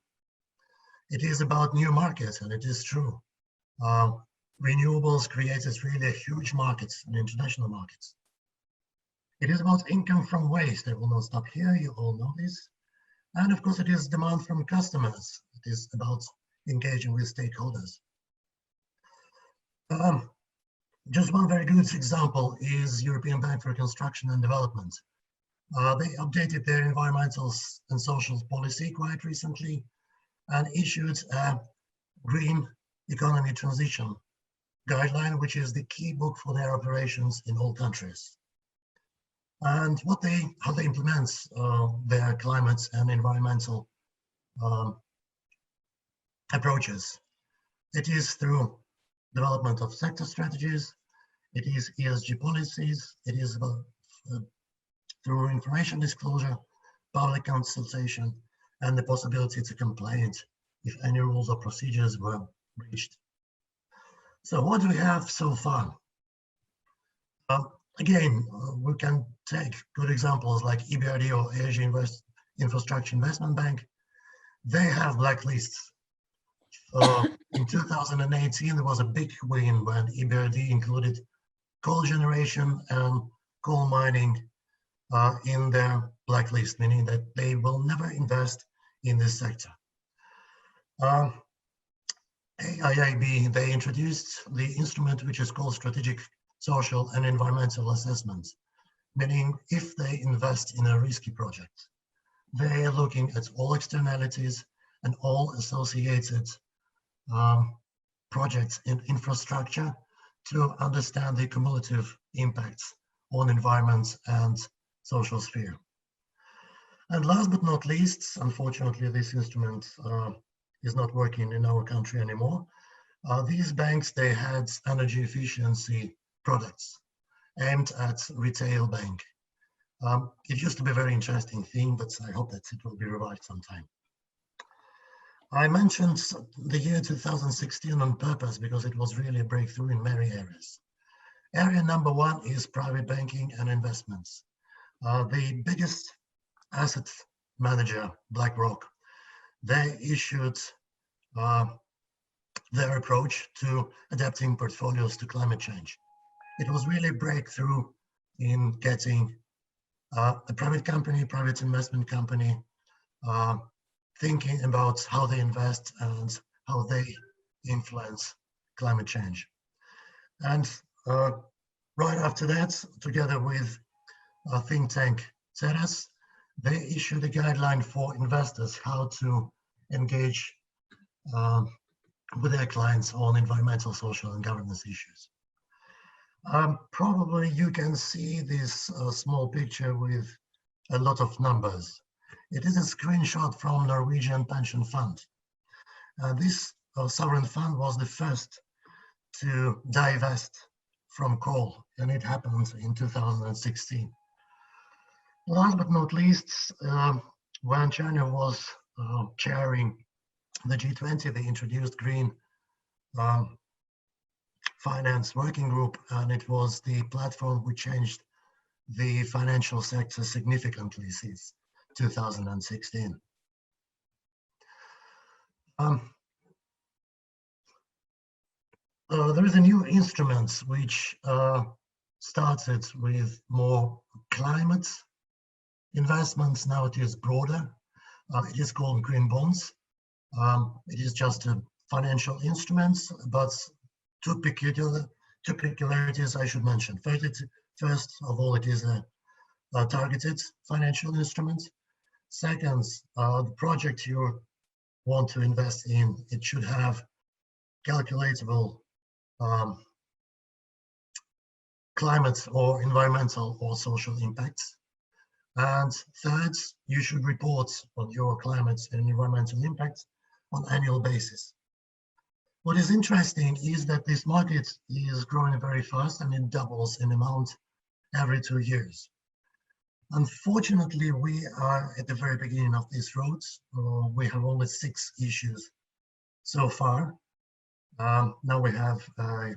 It is about new markets, and it is true. Renewables creates really a huge market, an international market. It is about income from waste. I will not stop here, you all know this. And of course, it is demand from customers. It is about engaging with stakeholders. Just one very good example is European Bank for Reconstruction and Development. They updated their environmental and social policy quite recently and issued a green economy transition guideline, which is the key book for their operations in all countries. And how they implement their climate and environmental approaches. It is through development of sector strategies, it is ESG policies, it is about through information disclosure, public consultation, and the possibility to complain if any rules or procedures were breached. So what do we have so far? Again, we can take good examples like EBRD or Asia Infrastructure Investment Bank. They have blacklists. In 2018, there was a big win when EBRD included coal generation and coal mining in their blacklist, meaning that they will never invest in this sector. AIIB, they introduced the instrument which is called Strategic Social and Environmental Assessment, meaning if they invest in a risky project, they are looking at all externalities and all associated projects in infrastructure to understand the cumulative impacts on environment and social sphere. And last but not least, unfortunately, this instrument is not working in our country anymore. These banks, they had energy efficiency products aimed at retail bank. It used to be a very interesting thing, but I hope that it will be revived sometime. I mentioned the year 2016 on purpose because it was really a breakthrough in many areas. Area number one is private banking and investments. The biggest asset manager, BlackRock, they issued their approach to adapting portfolios to climate change. It was really a breakthrough in getting a private company, private investment company, thinking about how they invest and how they influence climate change. And right after that, together with think tank Ceres, they issued a guideline for investors how to engage with their clients on environmental, social, and governance issues. Probably you can see this small picture with a lot of numbers. It is a screenshot from Norwegian Pension Fund. This sovereign fund was the first to divest from coal, and it happened in 2016. Last but not least, when China was chairing the G20, they introduced Green Finance Working Group, and it was the platform which changed the financial sector significantly since 2016. There is a new instrument which started with more climate investments. Now it is broader. It is called green bonds. It is just a financial instrument, but two peculiarities I should mention. First of all, it is a targeted financial instrument. Second, the project you want to invest in, it should have calculatable climate or environmental or social impacts. And third, you should report on your climate and environmental impacts on an annual basis. What is interesting is that this market is growing very fast and it doubles in amount every 2 years. Unfortunately, we are at the very beginning of this road. We have only 6 issues so far. Now we have a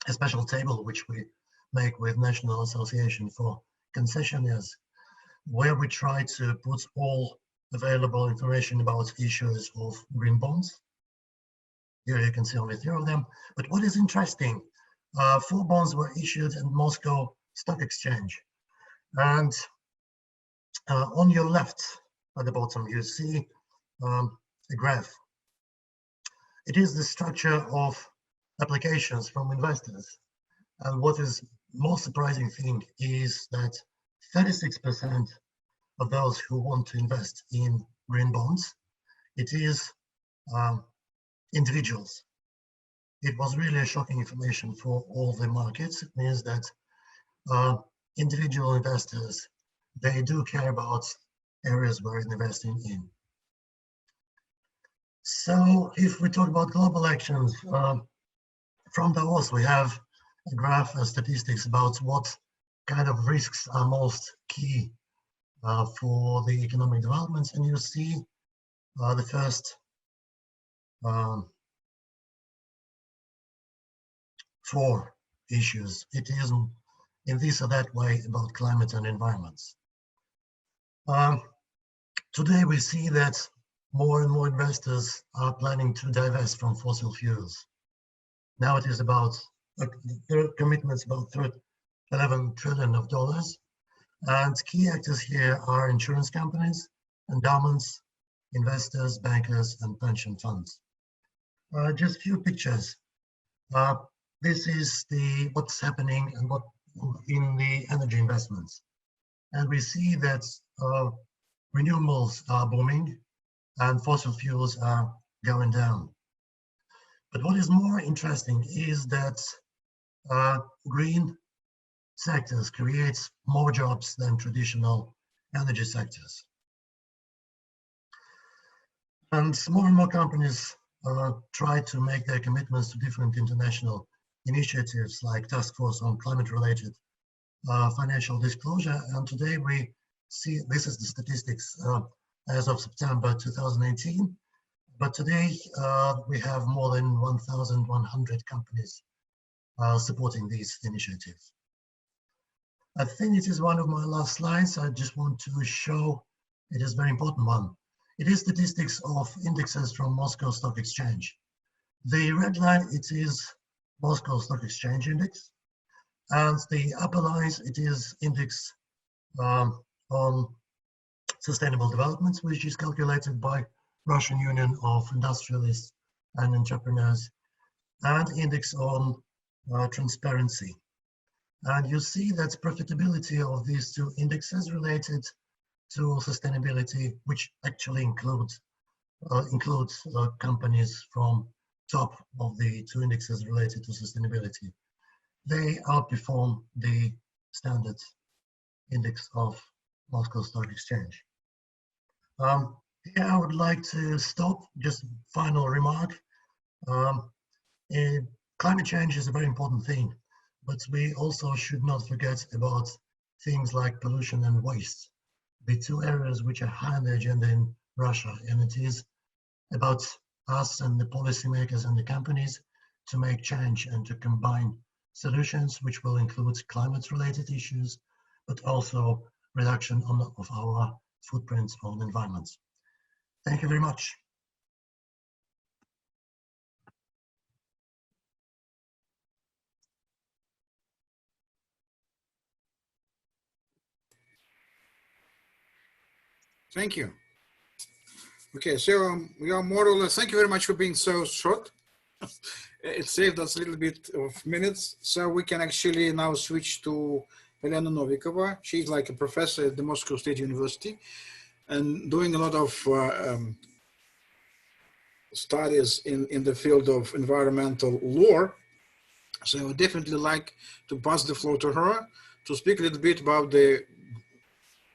special table which we make with National Association for Concessionaires, where we try to put all available information about issues of green bonds. Here you can see only 3 of them. But what is interesting, 4 bonds were issued at Moscow Stock Exchange. And on your left at the bottom, you see a graph. It is the structure of applications from investors. And what is most surprising thing is that 36% of those who want to invest in green bonds, it is individuals. It was really a shocking information for all the markets. It means that individual investors, they do care about areas we're investing in. So if we talk about global actions, from Davos, we have a graph and statistics about what kind of risks are most key for the economic developments. And you see the first 4 issues. It is in this or that way about climate and environments. Today we see that more and more investors are planning to divest from fossil fuels. Now it is about their commitments about $11 trillion, and key actors here are insurance companies, endowments, investors, bankers, and pension funds. Just a few pictures. This is what's happening and what in the energy investments, and we see that renewables are booming and fossil fuels are going down. But what is more interesting is that green sectors creates more jobs than traditional energy sectors. And more companies try to make their commitments to different international initiatives like Task Force on Climate-related Financial Disclosure. And today we see, this is the statistics as of September 2018. But today we have more than 1,100 companies supporting these initiatives. I think it is one of my last slides. I just want to show, it is a very important one. It is statistics of indexes from Moscow Stock Exchange. The red line, it is Moscow Stock Exchange Index. And the upper lines, it is index on sustainable developments, which is calculated by Russian Union of Industrialists and Entrepreneurs, and index on transparency. And you see that profitability of these 2 indexes related to sustainability, which actually includes companies from top of the 2 indexes related to sustainability. They outperform the standard index of Moscow Stock Exchange. Here I would like to stop, just final remark. Climate change is a very important thing, but we also should not forget about things like pollution and waste, the 2 areas which are high on the agenda in Russia. And it is about us and the policymakers and the companies to make change and to combine solutions which will include climate-related issues, but also reduction of our footprints on the environment. Thank you very much. Thank you. Okay, so we are more or less, thank you very much for being so short. It saved us a little bit of minutes, so we can actually now switch to Elena Novikova. She's like a professor at the Moscow State University and doing a lot of studies in the field of environmental law. So I would definitely like to pass the floor to her to speak a little bit about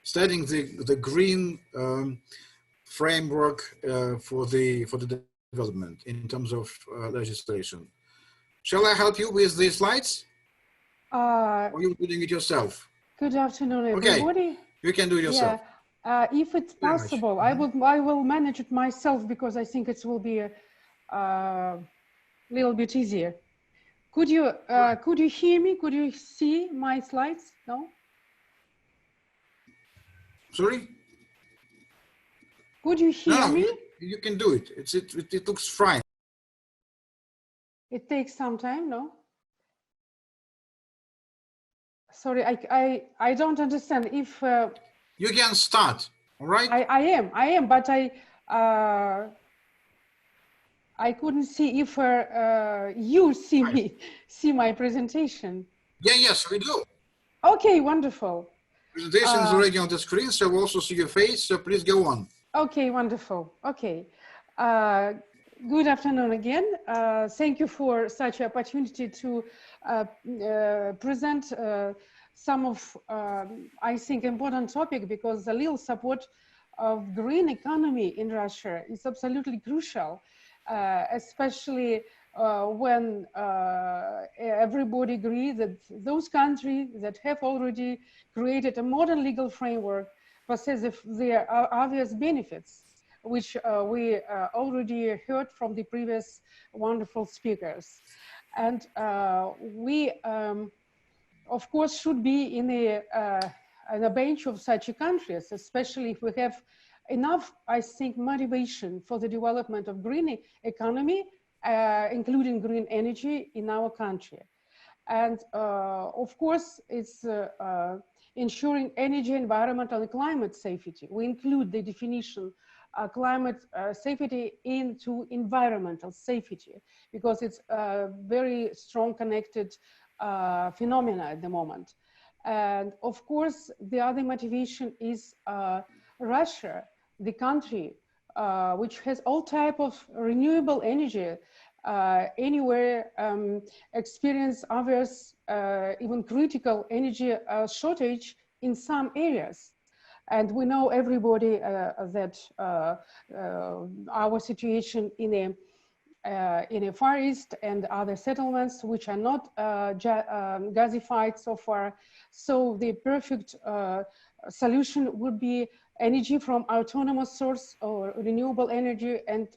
studying the green framework for the development in terms of legislation. Shall I help you with the slides? Or are you doing it yourself? Good afternoon, Okay, everybody. you can do it yourself. Yeah, if it's Very much. possible, I will manage it myself because I think it will be a little bit easier. Could you hear me? Could you see my slides? No. Sorry? Could you hear No, me? you can do it. It looks fine. It takes some time. No. Sorry, I don't understand. If You can start. All right. I am, but I couldn't see if you see my presentation. Yeah, yes, we do. Okay, wonderful. Presentation is already on the screen, so we'll also see your face. So please go on. Okay, wonderful. Okay. Good afternoon again. Thank you for such an opportunity to present some of, I think, important topic, because the real support of green economy in Russia is absolutely crucial, especially when everybody agrees that those countries that have already created a modern legal framework possess their obvious benefits, which we already heard from the previous wonderful speakers. And we, of course, should be in a bench of such countries, especially if we have enough, I think, motivation for the development of green economy, including green energy in our country. And of course, it's ensuring energy, environmental, and climate safety. We include the definition climate safety into environmental safety, because it's a very strong connected phenomena at the moment. And of course, the other motivation is Russia, the country which has all type of renewable energy, anywhere experience others even critical energy shortage in some areas. And we know everybody that our situation in a Far East and other settlements which are not gasified so far. So the perfect solution would be energy from autonomous source or renewable energy and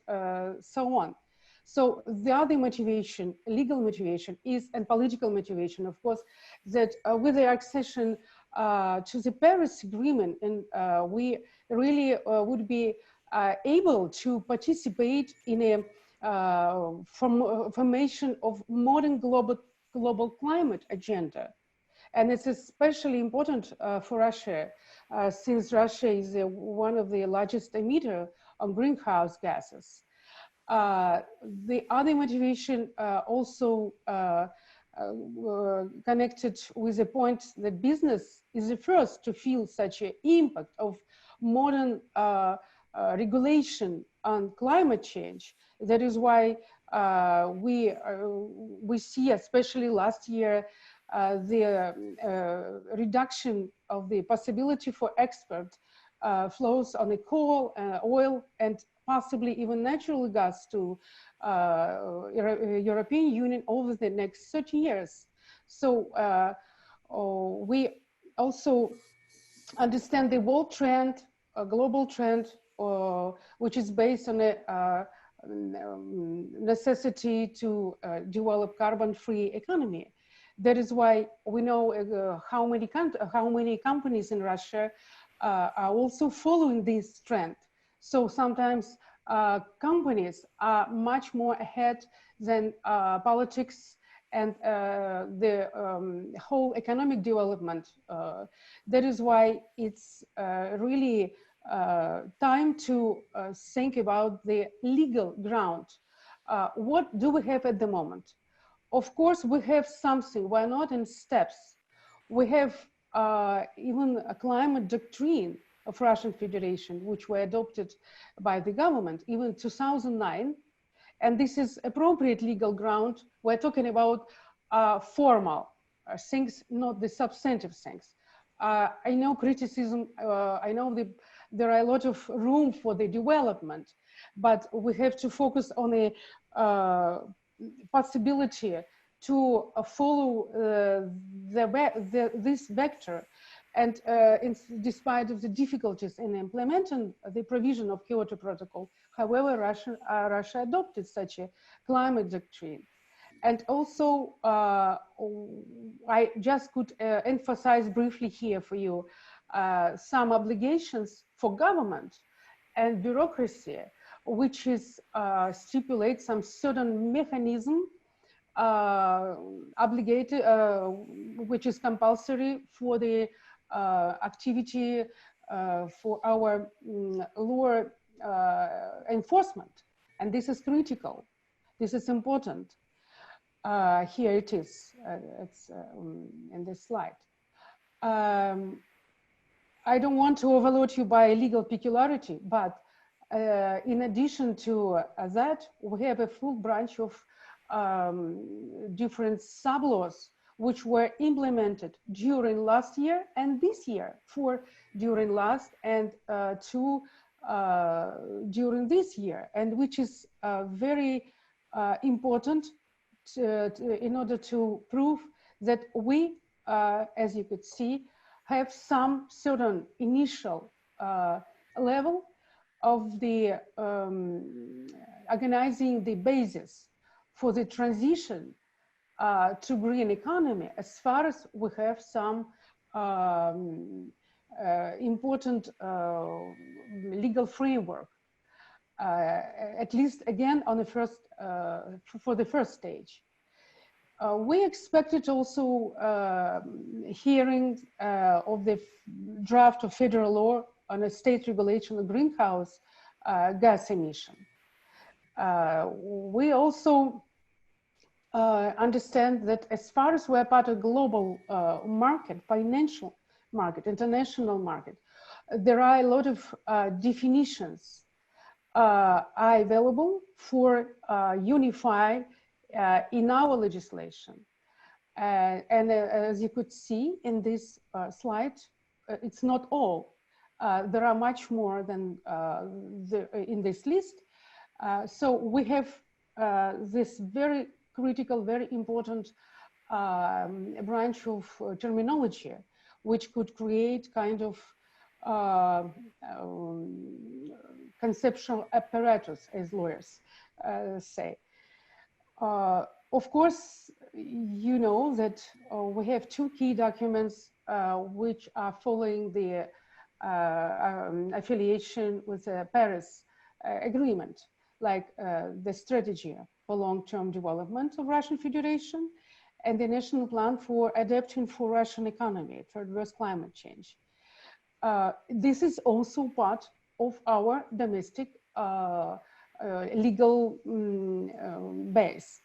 so on. So the other motivation, legal motivation, is and political motivation, of course, that with the accession to the Paris Agreement, and we really would be able to participate in a formation of modern global climate agenda. And it's especially important for Russia, since Russia is one of the largest emitter of greenhouse gases. The other motivation also connected with the point that business is the first to feel such an impact of modern regulation on climate change. That is why we see, especially last year, the reduction of the possibility for export flows on the coal, oil, and possibly even natural gas to European Union over the next 30 years. So we also understand the world trend, a global trend, which is based on a necessity to develop carbon-free economy. That is why we know how many companies in Russia are also following this trend. So sometimes companies are much more ahead than politics and the whole economic development. That is why it's really time to think about the legal ground. What do we have at the moment? Of course, we have something. We're not in steps. We have even a climate doctrine of Russian Federation, which were adopted by the government, even 2009. And this is appropriate legal ground. We're talking about formal things, not the substantive things. I know criticism, I know there are a lot of room for the development, but we have to focus on a possibility to follow this vector. And despite of the difficulties in implementing the provision of Kyoto Protocol, however, Russia adopted such a climate doctrine. And also, I just could emphasize briefly here for you some obligations for government and bureaucracy, which is stipulate some certain mechanism obligated, which is compulsory for the activity for our law enforcement. And this is critical. This is important. Here it is, it's in this slide. I don't want to overload you by legal peculiarity, but in addition to that, we have a full branch of different sub-laws which were implemented during last year and this year, during last and during this year, and which is very important in order to prove that we, as you could see, have some certain initial level of the organizing the basis for the transition to green economy, as far as we have some important legal framework, at least again on the first, for the first stage. We expected also hearings of the draft of federal law on a state regulation of greenhouse gas emission. We also understand that as far as we're part of global market, financial market, international market, there are a lot of definitions are available for unify in our legislation. And as you could see in this slide, it's not all. There are much more than in this list. So we have this very critical, very important branch of terminology, which could create kind of conceptual apparatus, as lawyers say. Of course, you know that we have two key documents which are following the affiliation with the Paris Agreement, like the strategy for long-term development of Russian Federation and the National Plan for Adapting for Russian Economy to Adverse Climate Change. This is also part of our domestic legal base.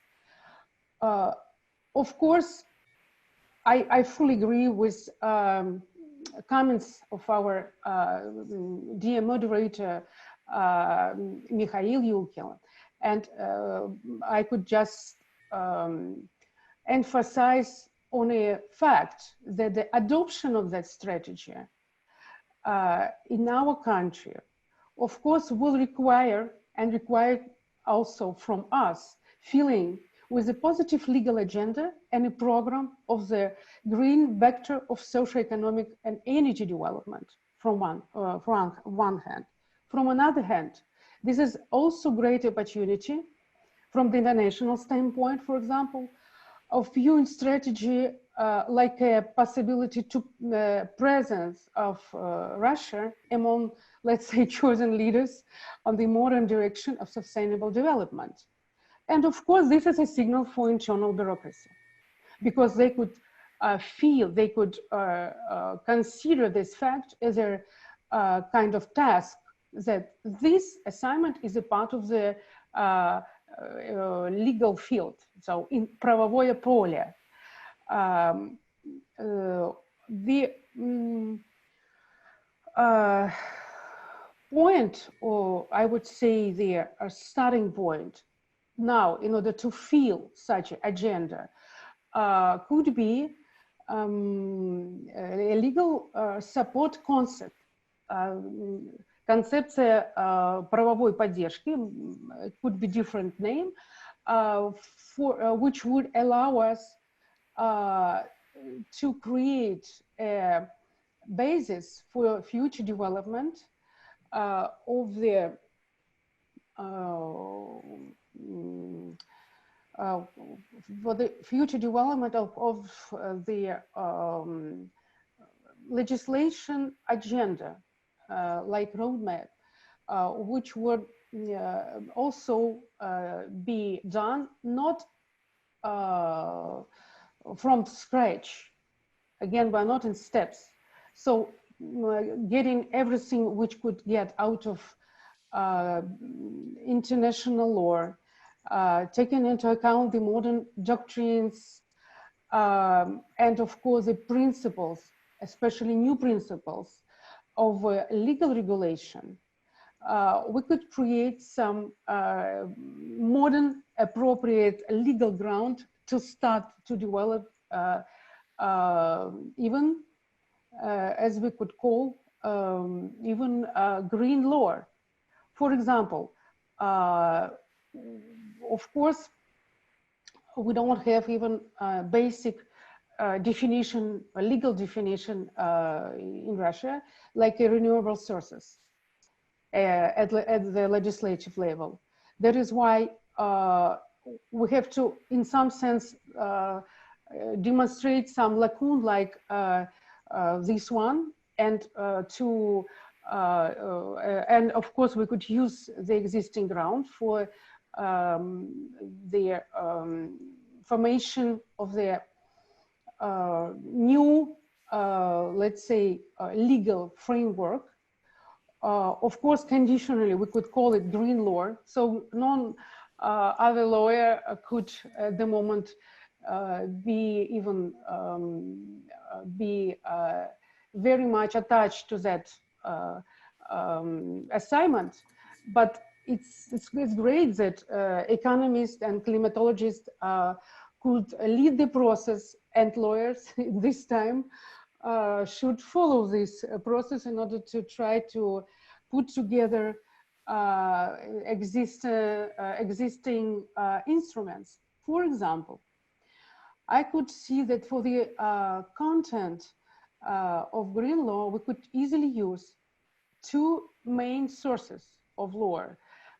Of course, I fully agree with comments of our dear moderator, Mikhail Yulkin, and I could just emphasize on a fact that the adoption of that strategy in our country, of course, will require also from us filling with a positive legal agenda and a program of the green vector of socio-economic and energy development from one hand. From another hand, this is also great opportunity from the international standpoint, for example, of viewing strategy like a possibility to presence of Russia among, let's say, chosen leaders on the modern direction of sustainable development. And of course, this is a signal for internal bureaucracy, because they could feel, they could consider this fact as a kind of task, that this assignment is a part of the legal field, so in правовое поле. The point, or I would say the starting point now in order to fill such an agenda could be a legal support concept. Концепция правовой поддержки, it could be different name, which would allow us to create a basis for future development of the future development of the legislation agenda, like roadmap, which would also be done not from scratch. Again, we're not in steps. So getting everything which could get out of international law, taking into account the modern doctrines, and of course the principles, especially new principles of legal regulation, we could create some modern appropriate legal ground to start to develop even, as we could call, even green law. For example, of course, we don't have even basic definition, a legal definition in Russia, like renewable sources at the legislative level. That is why we have to, in some sense, demonstrate some lacune like this one, and and of course we could use the existing ground for the formation of the new, let's say, legal framework. Of course, conditionally, we could call it green law. So none other lawyer could at the moment be even very much attached to that assignment. But it's great that economists and climatologists could lead the process, and lawyers this time should follow this process in order to try to put together existing instruments. For example, I could see that for the content of green law, we could easily use two main sources of law,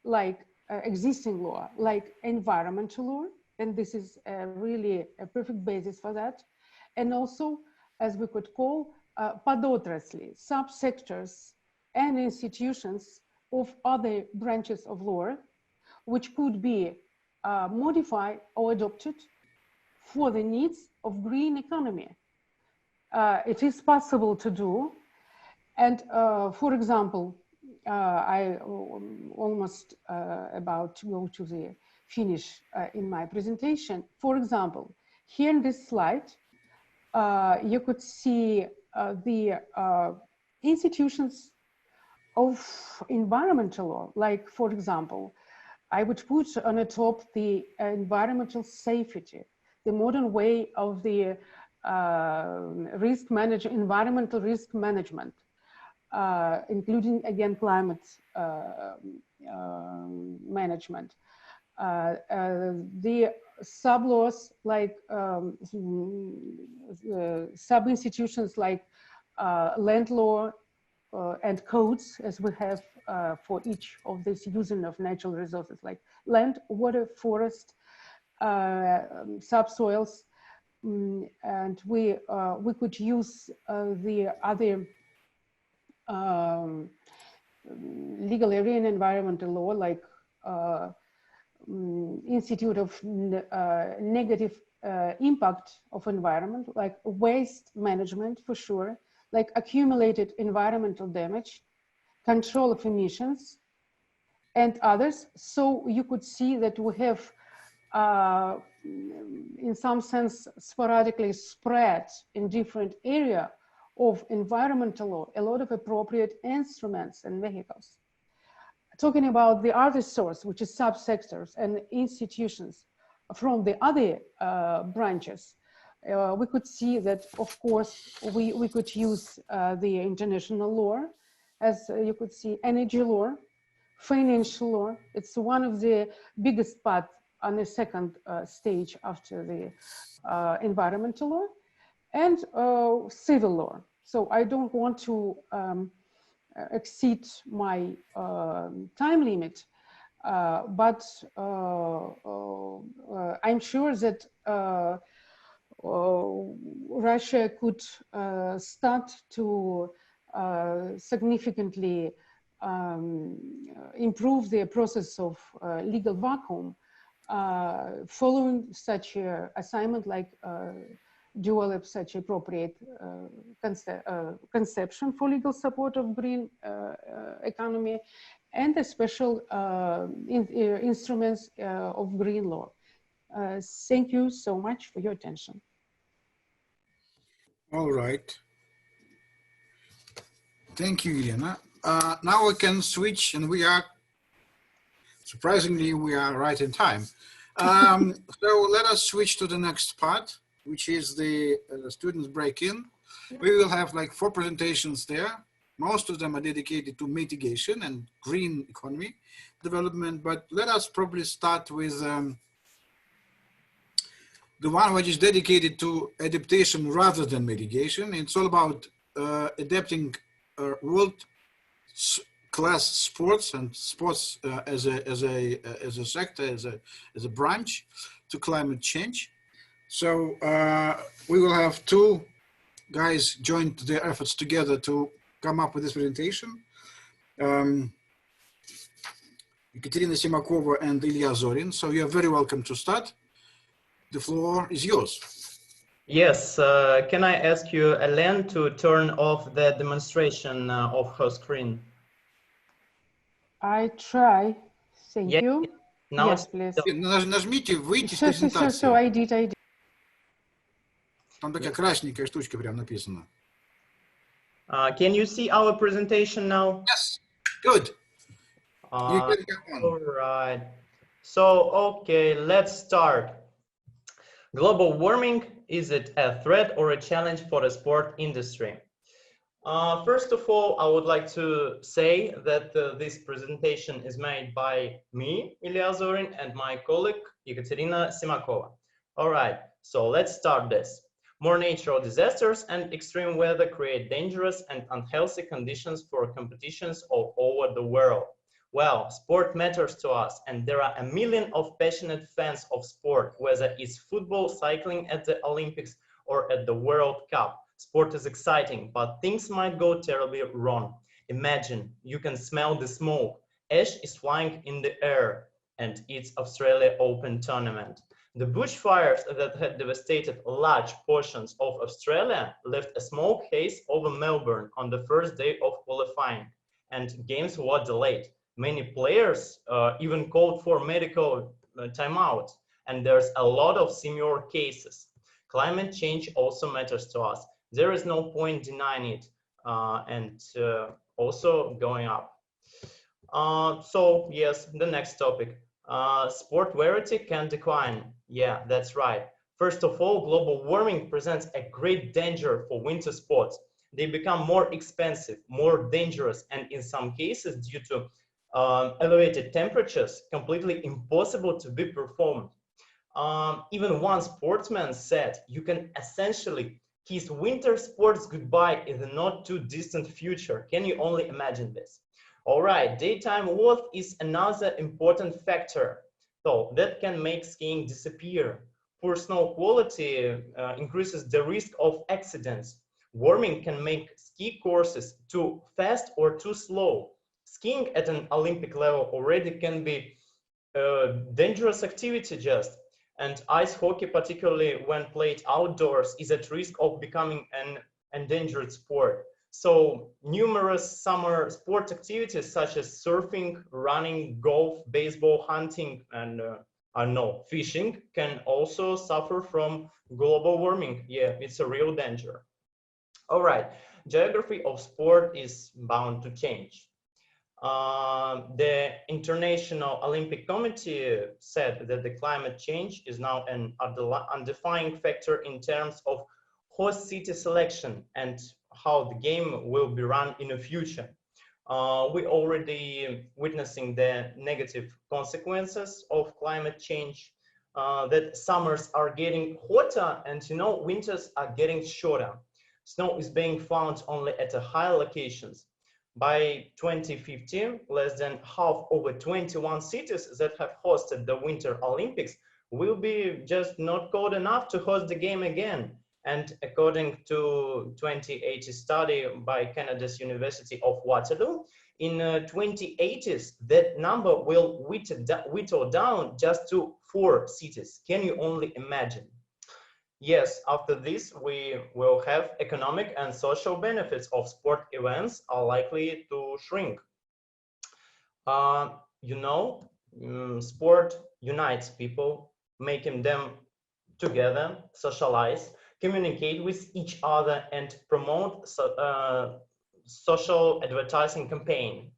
like existing law, like environmental law, and this is really a perfect basis for that, and also, as we could call, подотрасли, subsectors and institutions of other branches of law, which could be modified or adopted for the needs of green economy. It is possible to do. And for example, I almost about to go to the finish in my presentation. For example, here in this slide, you could see the institutions of environmental law, like, for example, I would put on the top the environmental safety, the modern way of the environmental risk management, including, again, climate management. The sub-laws, like sub-institutions like land law and codes, as we have for each of these using of natural resources, like land, water, forest, subsoils, and we could use the other legal area and environmental law, like Institute of Negative Impact of Environment, like waste management for sure, like accumulated environmental damage, control of emissions, and others. So you could see that we have, in some sense, sporadically spread in different area of environmental law, a lot of appropriate instruments and vehicles. Talking about the other source, which is subsectors and institutions from the other branches, we could see that, of course, we could use the international law, as you could see, energy law, financial law. It's one of the biggest part on the second stage after the environmental law, and civil law. So I don't want to exceed my time limit, but I'm sure that Russia could start to significantly improve the process of legal vacuum following such a assignment, like develop such appropriate conception for legal support of green economy, and the special instruments of green law. Thank you so much for your attention. All right. Thank you, Elena. Now we can switch, and we are, surprisingly, we are right in time. So let us switch to the next part, which is the students break-in. We will have like 4 presentations there. Most of them are dedicated to mitigation and green economy development, but let us probably start with the one which is dedicated to adaptation rather than mitigation. It's all about adapting world-class sports and sports as a sector, as a branch to climate change. So we will have 2 guys join their efforts together to come up with this presentation. Ekaterina Simakova and Ilya Zorin. So you are very welcome to start. The floor is yours. Yes, can I ask you, Ellen, to turn off the demonstration of her screen? I try. Thank you. Now Yes, please. Нажмите «Выйти с презентации». So I did. Там такая красненькая штучка прям написана. Can you see our presentation now? Yes, good. You can go on. All right. So, okay, let's start. Global warming, is it a threat or a challenge for the sport industry? First of all, I would like to say that this presentation is made by me, Ilya Zorin, and my colleague, Ekaterina Simakova. All right, so let's start this. More natural disasters and extreme weather create dangerous and unhealthy conditions for competitions all over the world. Well, sport matters to us, and there are a million of passionate fans of sport, whether it's football, cycling at the Olympics, or at the World Cup. Sport is exciting, but things might go terribly wrong. Imagine, you can smell the smoke. Ash is flying in the air, and it's Australia Open tournament. The bushfires that had devastated large portions of Australia left a smoke haze over Melbourne on the first day of qualifying, and games were delayed. Many players even called for medical timeout, and there's a lot of similar cases. Climate change also matters to us. There is no point denying it, and also going up. So yes, the next topic. Sport variety can decline. Yeah, that's right. First of all, global warming presents a great danger for winter sports. They become more expensive, more dangerous, and in some cases, due to elevated temperatures, completely impossible to be performed. Even one sportsman said, you can essentially kiss winter sports goodbye in the not too distant future. Can you only imagine this? All right, daytime warmth is another important factor, so that can make skiing disappear. Poor snow quality increases the risk of accidents. Warming can make ski courses too fast or too slow. Skiing at an Olympic level already can be a dangerous activity just, and ice hockey, particularly when played outdoors, is at risk of becoming an endangered sport. So numerous summer sport activities such as surfing, running, golf, baseball, hunting, and fishing can also suffer from global warming. Yeah, it's a real danger. All right, geography of sport is bound to change. The International Olympic Committee said that the climate change is now an undefined factor in terms of host city selection and how the game will be run in the future. We're already witnessing the negative consequences of climate change, that summers are getting hotter and winters are getting shorter. Snow is being found only at higher locations. By 2015, less than half over 21 cities that have hosted the Winter Olympics will be just not cold enough to host the game again. And according to 2080 study by Canada's University of Waterloo, in 2080s, that number will whittle down just to 4 cities. Can you only imagine? Yes, after this, we will have economic and social benefits of sport events are likely to shrink. Sport unites people, making them together, socialize, communicate with each other, and promote social advertising campaign.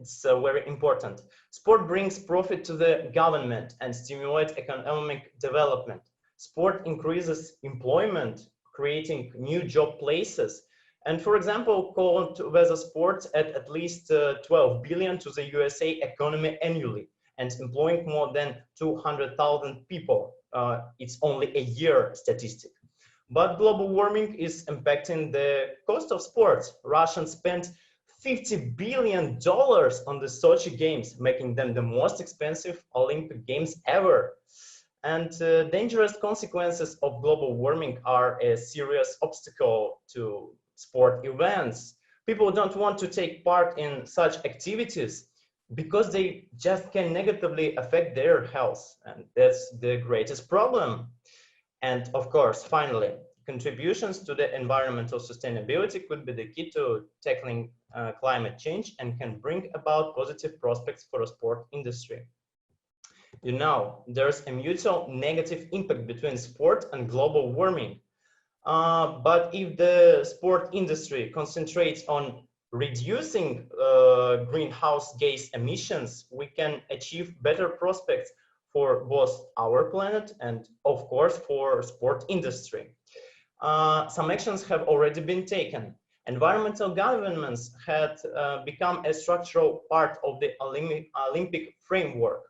It's very important. Sport brings profit to the government and stimulates economic development. Sport increases employment, creating new job places. And for example, cold weather sports add at least 12 billion to the USA economy annually and employing more than 200,000 people. It's only a year statistic. But global warming is impacting the cost of sports. Russians spent $50 billion on the Sochi Games, making them the most expensive Olympic Games ever. And dangerous consequences of global warming are a serious obstacle to sport events. People don't want to take part in such activities because they just can negatively affect their health. And that's the greatest problem. And of course, finally, contributions to the environmental sustainability could be the key to tackling climate change and can bring about positive prospects for the sport industry. There's a mutual negative impact between sport and global warming. But if the sport industry concentrates on reducing greenhouse gas emissions, we can achieve better prospects for both our planet and, of course, for sport industry. Some actions have already been taken. Environmental governance had become a structural part of the Olympic framework,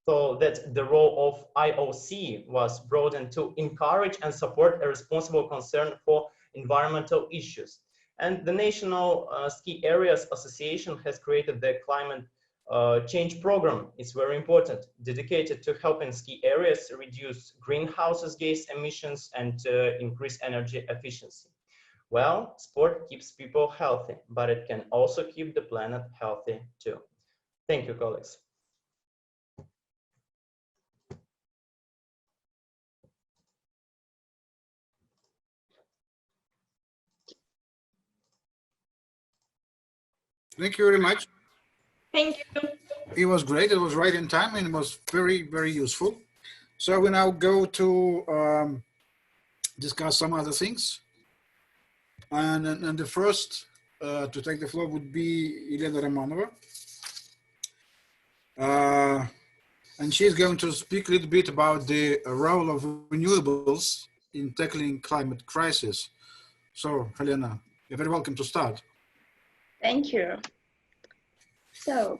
so that the role of IOC was broadened to encourage and support a responsible concern for environmental issues. And the National Ski Areas Association has created the Climate Change Program. It's very important, dedicated to helping ski areas reduce greenhouse gas emissions and increase energy efficiency. Well, sport keeps people healthy, but it can also keep the planet healthy too. Thank you, colleagues. Thank you very much. Thank you. It was great. It was right in time and it was very, very useful. So we now go to discuss some other things. And the first to take the floor would be Elena Romanova. And she's going to speak a little bit about the role of renewables in tackling climate crisis. So, Helena, you're very welcome to start. Thank you. So,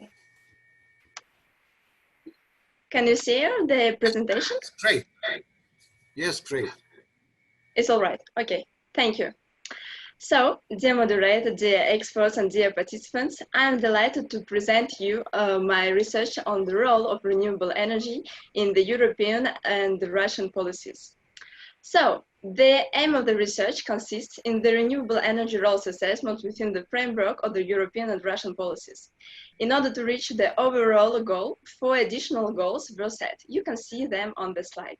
can you see the presentation? Great. Yes, great. It's all right. Okay, thank you. So, dear moderator, dear experts, and dear participants, I'm delighted to present you my research on the role of renewable energy in the European and the Russian policies. So, the aim of the research consists in the renewable energy roles assessment within the framework of the European and Russian policies. In order to reach the overall goal, 4 additional goals were set. You can see them on the slide.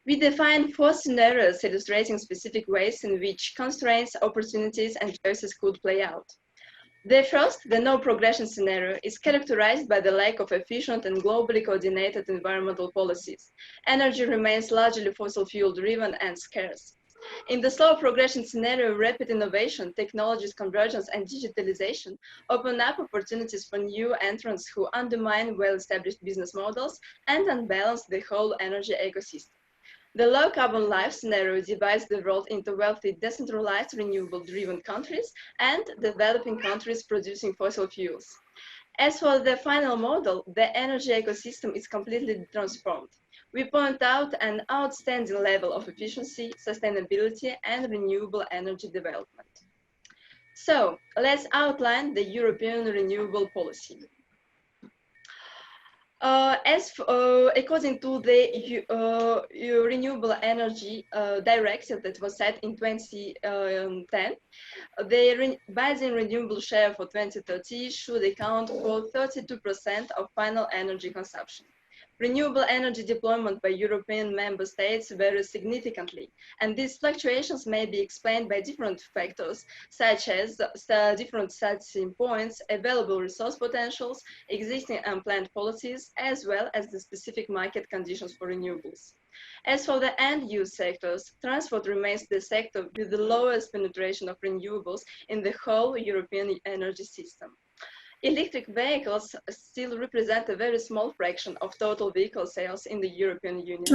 We define 4 scenarios illustrating specific ways in which constraints, opportunities, and choices could play out. The first, the no progression scenario, is characterized by the lack of efficient and globally coordinated environmental policies. Energy remains largely fossil fuel driven and scarce. In the slow progression scenario, rapid innovation, technologies convergence, and digitalization open up opportunities for new entrants who undermine well-established business models and unbalance the whole energy ecosystem. The low carbon life scenario divides the world into wealthy, decentralized, renewable-driven countries and developing countries producing fossil fuels. As for the final model, the energy ecosystem is completely transformed. We point out an outstanding level of efficiency, sustainability, and renewable energy development. So let's outline the European renewable policy. According to the Renewable Energy Directive that was set in 2010, the basic renewable share for 2030 should account for 32% of final energy consumption. Renewable energy deployment by European member states varies significantly, and these fluctuations may be explained by different factors, such as different starting points, available resource potentials, existing unplanned policies, as well as the specific market conditions for renewables. As for the end-use sectors, transport remains the sector with the lowest penetration of renewables in the whole European energy system. Electric vehicles still represent a very small fraction of total vehicle sales in the European Union.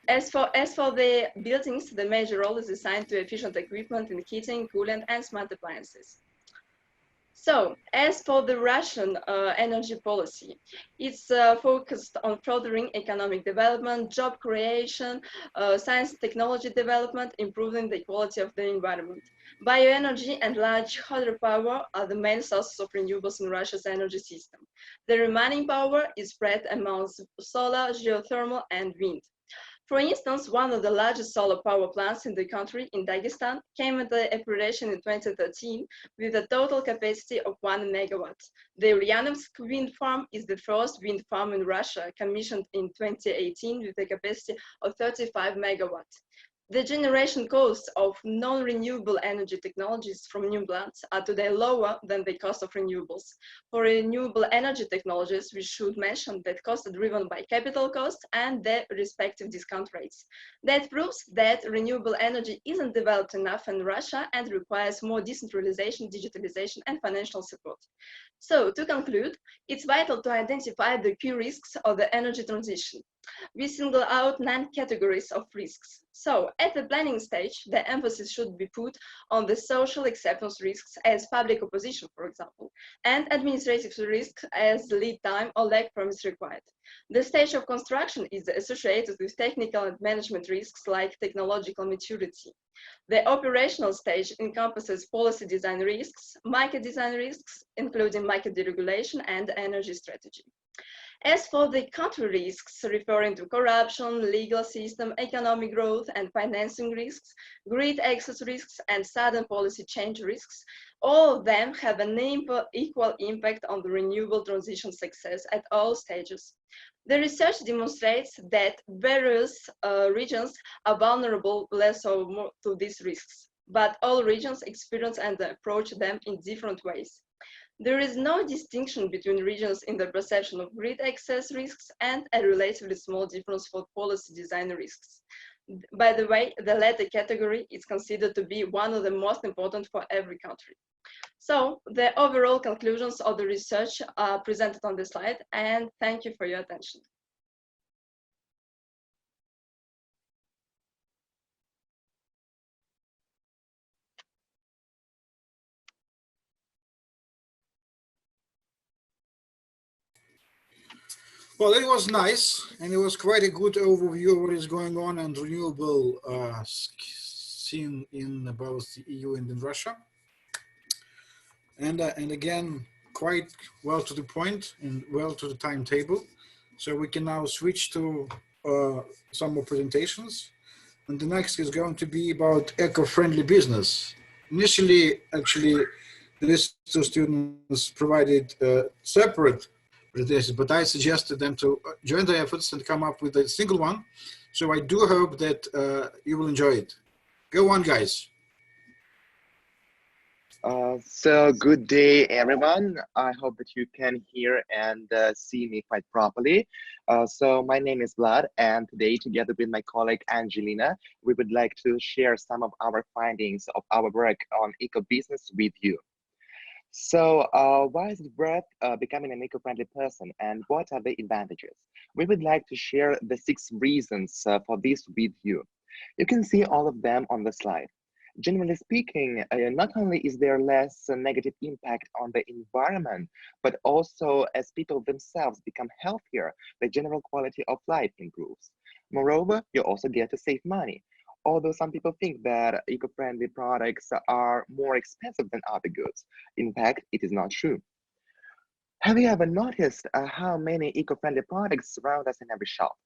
As for the buildings, the major role is assigned to efficient equipment in heating, cooling, and smart appliances. So, as for the Russian energy policy, it's focused on furthering economic development, job creation, science and technology development, improving the quality of the environment. Bioenergy and large hydropower are the main sources of renewables in Russia's energy system. The remaining power is spread among solar, geothermal, and wind. For instance, one of the largest solar power plants in the country, in Dagestan, came into operation in 2013 with a total capacity of 1 megawatt. The Ulyanovsk wind farm is the first wind farm in Russia, commissioned in 2018 with a capacity of 35 megawatts. The generation costs of non-renewable energy technologies from new plants are today lower than the cost of renewables. For renewable energy technologies, we should mention that costs are driven by capital costs and their respective discount rates. That proves that renewable energy isn't developed enough in Russia and requires more decentralization, digitalization, and financial support. So, to conclude, it's vital to identify the key risks of the energy transition. We single out 9 categories of risks. So, at the planning stage, the emphasis should be put on the social acceptance risks as public opposition, for example, and administrative risks as lead time or lag permits required. The stage of construction is associated with technical and management risks like technological maturity. The operational stage encompasses policy design risks, market design risks, including market deregulation and energy strategy. As for the country risks, referring to corruption, legal system, economic growth, and financing risks, grid access risks, and sudden policy change risks, all of them have an equal impact on the renewable transition success at all stages. The research demonstrates that various regions are vulnerable less or more to these risks, but all regions experience and approach them in different ways. There is no distinction between regions in the perception of grid access risks and a relatively small difference for policy design risks. By the way, the latter category is considered to be one of the most important for every country. So the overall conclusions of the research are presented on the slide, and thank you for your attention. Well, it was nice, and it was quite a good overview of what is going on and renewable scene in both the EU and in Russia. And again, quite well to the point and well to the timetable. So we can now switch to some more presentations. And the next is going to be about eco-friendly business. Initially, actually, these 2 students provided separate presentations, but I suggested them to join the efforts and come up with a single one. So I do hope that you will enjoy it. Go on, guys. So good day, everyone. I hope that you can hear and see me quite properly. So my name is Vlad, and today, together with my colleague Angelina, we would like to share some of our findings of our work on eco-business with you. So why is it worth becoming an eco-friendly person, and what are the advantages? We would like to share the 6 reasons for this with you. You can see all of them on the slide. Generally speaking, not only is there less negative impact on the environment, but also as people themselves become healthier, the general quality of life improves. Moreover, you also get to save money. Although some people think that eco-friendly products are more expensive than other goods, in fact, it is not true. Have you ever noticed how many eco-friendly products surround us in every shop?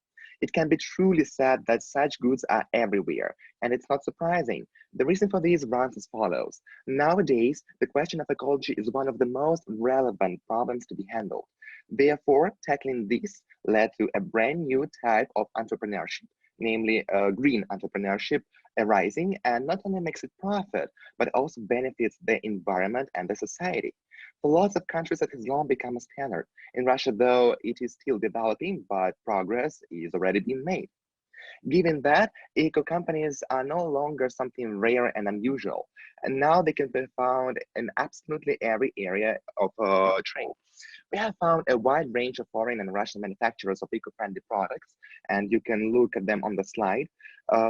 It can be truly said that such goods are everywhere, and it's not surprising. The reason for this runs as follows. Nowadays, the question of ecology is one of the most relevant problems to be handled. Therefore, tackling this led to a brand new type of entrepreneurship, namely green entrepreneurship, arising and not only makes it profit, but also benefits the environment and the society. For lots of countries, it has long become a standard. In Russia, though, it is still developing, but progress is already being made. Given that, eco companies are no longer something rare and unusual, and now they can be found in absolutely every area of trade. We have found a wide range of foreign and Russian manufacturers of eco-friendly products, and you can look at them on the slide.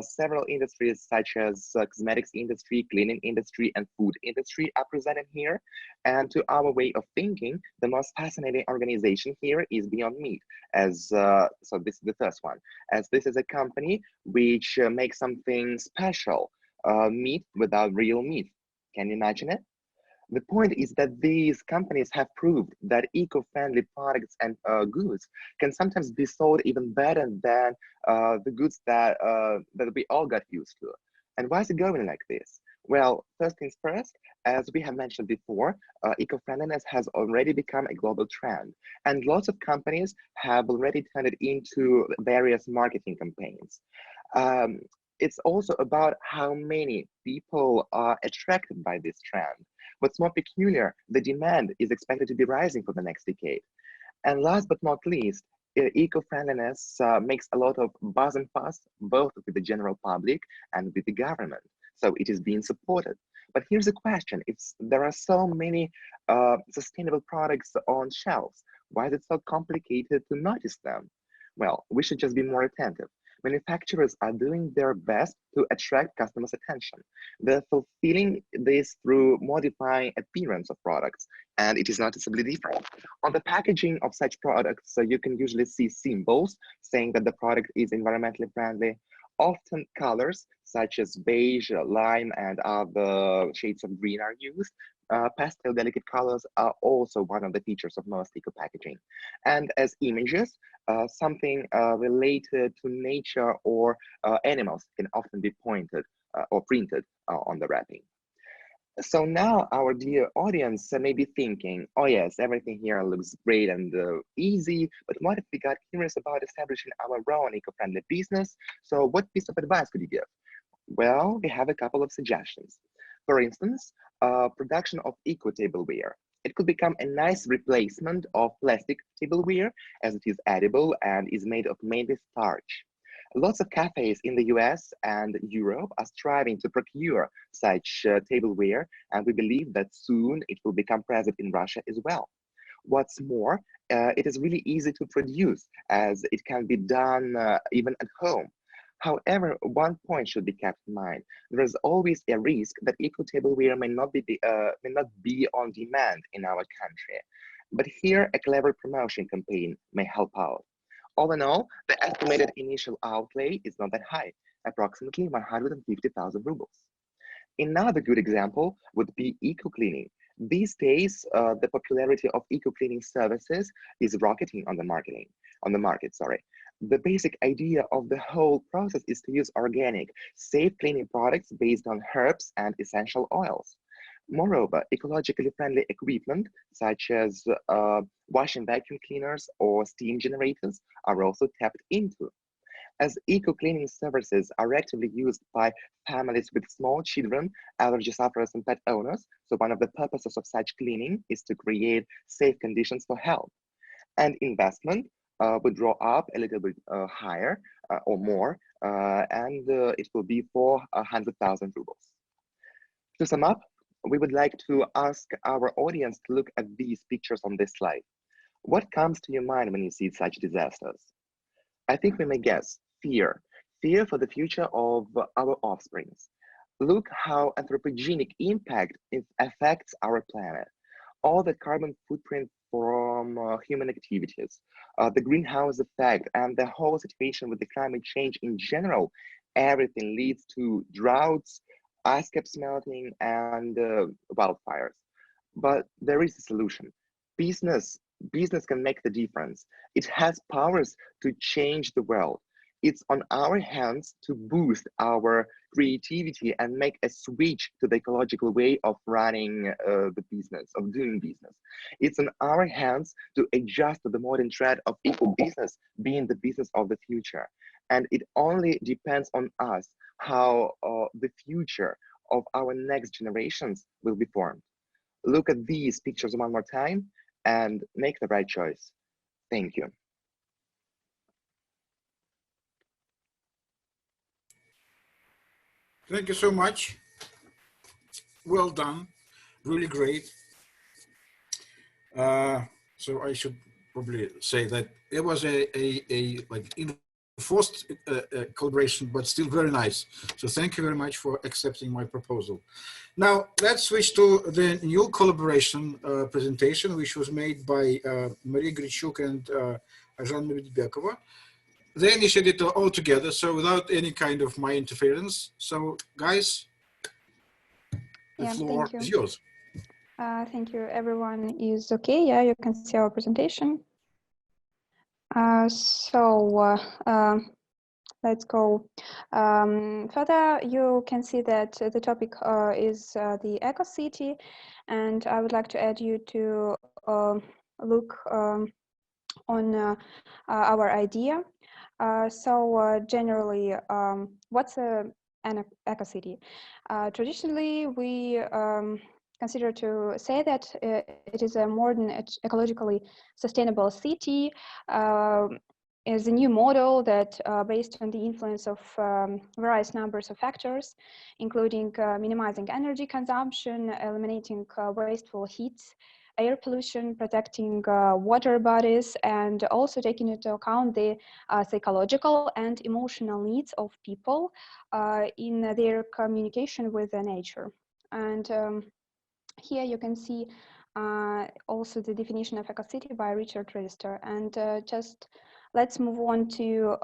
Several industries such as cosmetics industry, cleaning industry, and food industry are presented here. And to our way of thinking, the most fascinating organization here is Beyond Meat, as so this is the first one, as this is a company which makes something special, meat without real meat. Can you imagine it? The point is that these companies have proved that eco-friendly products and goods can sometimes be sold even better than the goods that we all got used to. And why is it going like this? Well, first things first, as we have mentioned before, eco-friendliness has already become a global trend, and lots of companies have already turned it into various marketing campaigns. It's also about how many people are attracted by this trend. What's more peculiar, the demand is expected to be rising for the next decade. And last but not least, eco-friendliness makes a lot of buzz and fuss, both with the general public and with the government. So it is being supported. But here's a question, if there are so many sustainable products on shelves, why is it so complicated to notice them? Well, we should just be more attentive. Manufacturers are doing their best to attract customers' attention. They're fulfilling this through modifying appearance of products, and it is noticeably different. On the packaging of such products, you can usually see symbols saying that the product is environmentally friendly. Often colors such as beige, lime, and other shades of green are used. Pastel delicate colors are also one of the features of most eco packaging. And as images, something related to nature or animals can often be pointed or printed on the wrapping. So now our dear audience may be thinking, oh yes, everything here looks great and easy, but what if we got curious about establishing our own eco-friendly business? So what piece of advice could you give? Well, we have a couple of suggestions. For instance, production of eco tableware. It could become a nice replacement of plastic tableware as it is edible and is made of mainly starch. Lots of cafes in the US and Europe are striving to procure such tableware, and we believe that soon it will become present in Russia as well. What's more, it is really easy to produce as it can be done even at home. However, one point should be kept in mind. There is always a risk that eco tableware may not be on demand in our country. But here, a clever promotion campaign may help out. All in all, the estimated initial outlay is not that high, approximately 150,000 rubles. Another good example would be eco-cleaning. These days, the popularity of eco-cleaning services is rocketing on the market. The basic idea of the whole process is to use organic, safe cleaning products based on herbs and essential oils. Moreover, ecologically friendly equipment, such as washing vacuum cleaners or steam generators, are also tapped into. as eco-cleaning services are actively used by families with small children, allergy sufferers, and pet owners. So one of the purposes of such cleaning is to create safe conditions for health. And investment would draw up a little bit higher or more, and it will be 400,000 rubles. To sum up, we would like to ask our audience to look at these pictures on this slide. What comes to your mind when you see such disasters? I think we may guess fear, fear for the future of our offsprings. Look how anthropogenic impact affects our planet. All the carbon footprint from human activities, the greenhouse effect, and the whole situation with the climate change in general, everything leads to droughts, ice caps melting, and wildfires. But there is a solution. Business can make the difference. It has powers to change the world. It's on our hands to boost our creativity and make a switch to the ecological way of running the business, of doing business. It's on our hands to adjust to the modern trend of eco-business being the business of the future. And it only depends on us how the future of our next generations will be formed. Look at these pictures one more time and make the right choice. Thank you. Thank you so much. Well done. Really great. So I should probably say that it was a like enforced collaboration, but still very nice. So thank you very much for accepting my proposal. Now let's switch to the new collaboration presentation, which was made by Maria Grichuk and Ajan Medvedbekova. They initiated it all together, so without any kind of my interference. So guys, the floor is yours. Thank you. Everyone is okay. Yeah, you can see our presentation. Let's go further. You can see that the topic is the Eco City, and I would like to add you to look on our idea. Generally, what's an Eco City? Traditionally, we consider to say that it is a modern, ecologically sustainable city. Is a new model that based on the influence of various numbers of factors, including minimizing energy consumption, eliminating wasteful heat, air pollution, protecting water bodies, and also taking into account the psychological and emotional needs of people in their communication with nature. And here you can see also the definition of eco-city by Richard Register. And just let's move on to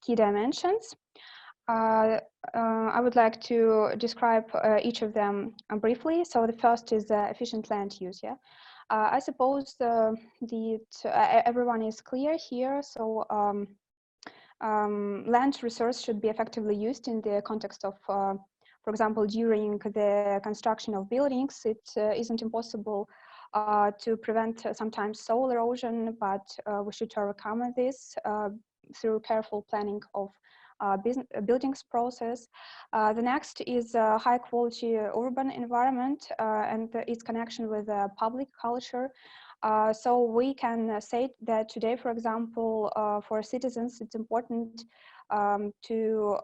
key dimensions. I would like to describe each of them briefly. So the first is efficient land use. Yeah, I suppose everyone is clear here. So land resource should be effectively used in the context of, for example, during the construction of buildings. It isn't impossible to prevent sometimes soil erosion, but we should overcome this through careful planning of buildings process. The next is high quality urban environment and its connection with public culture. So we can say that today, for example, for citizens, it's important to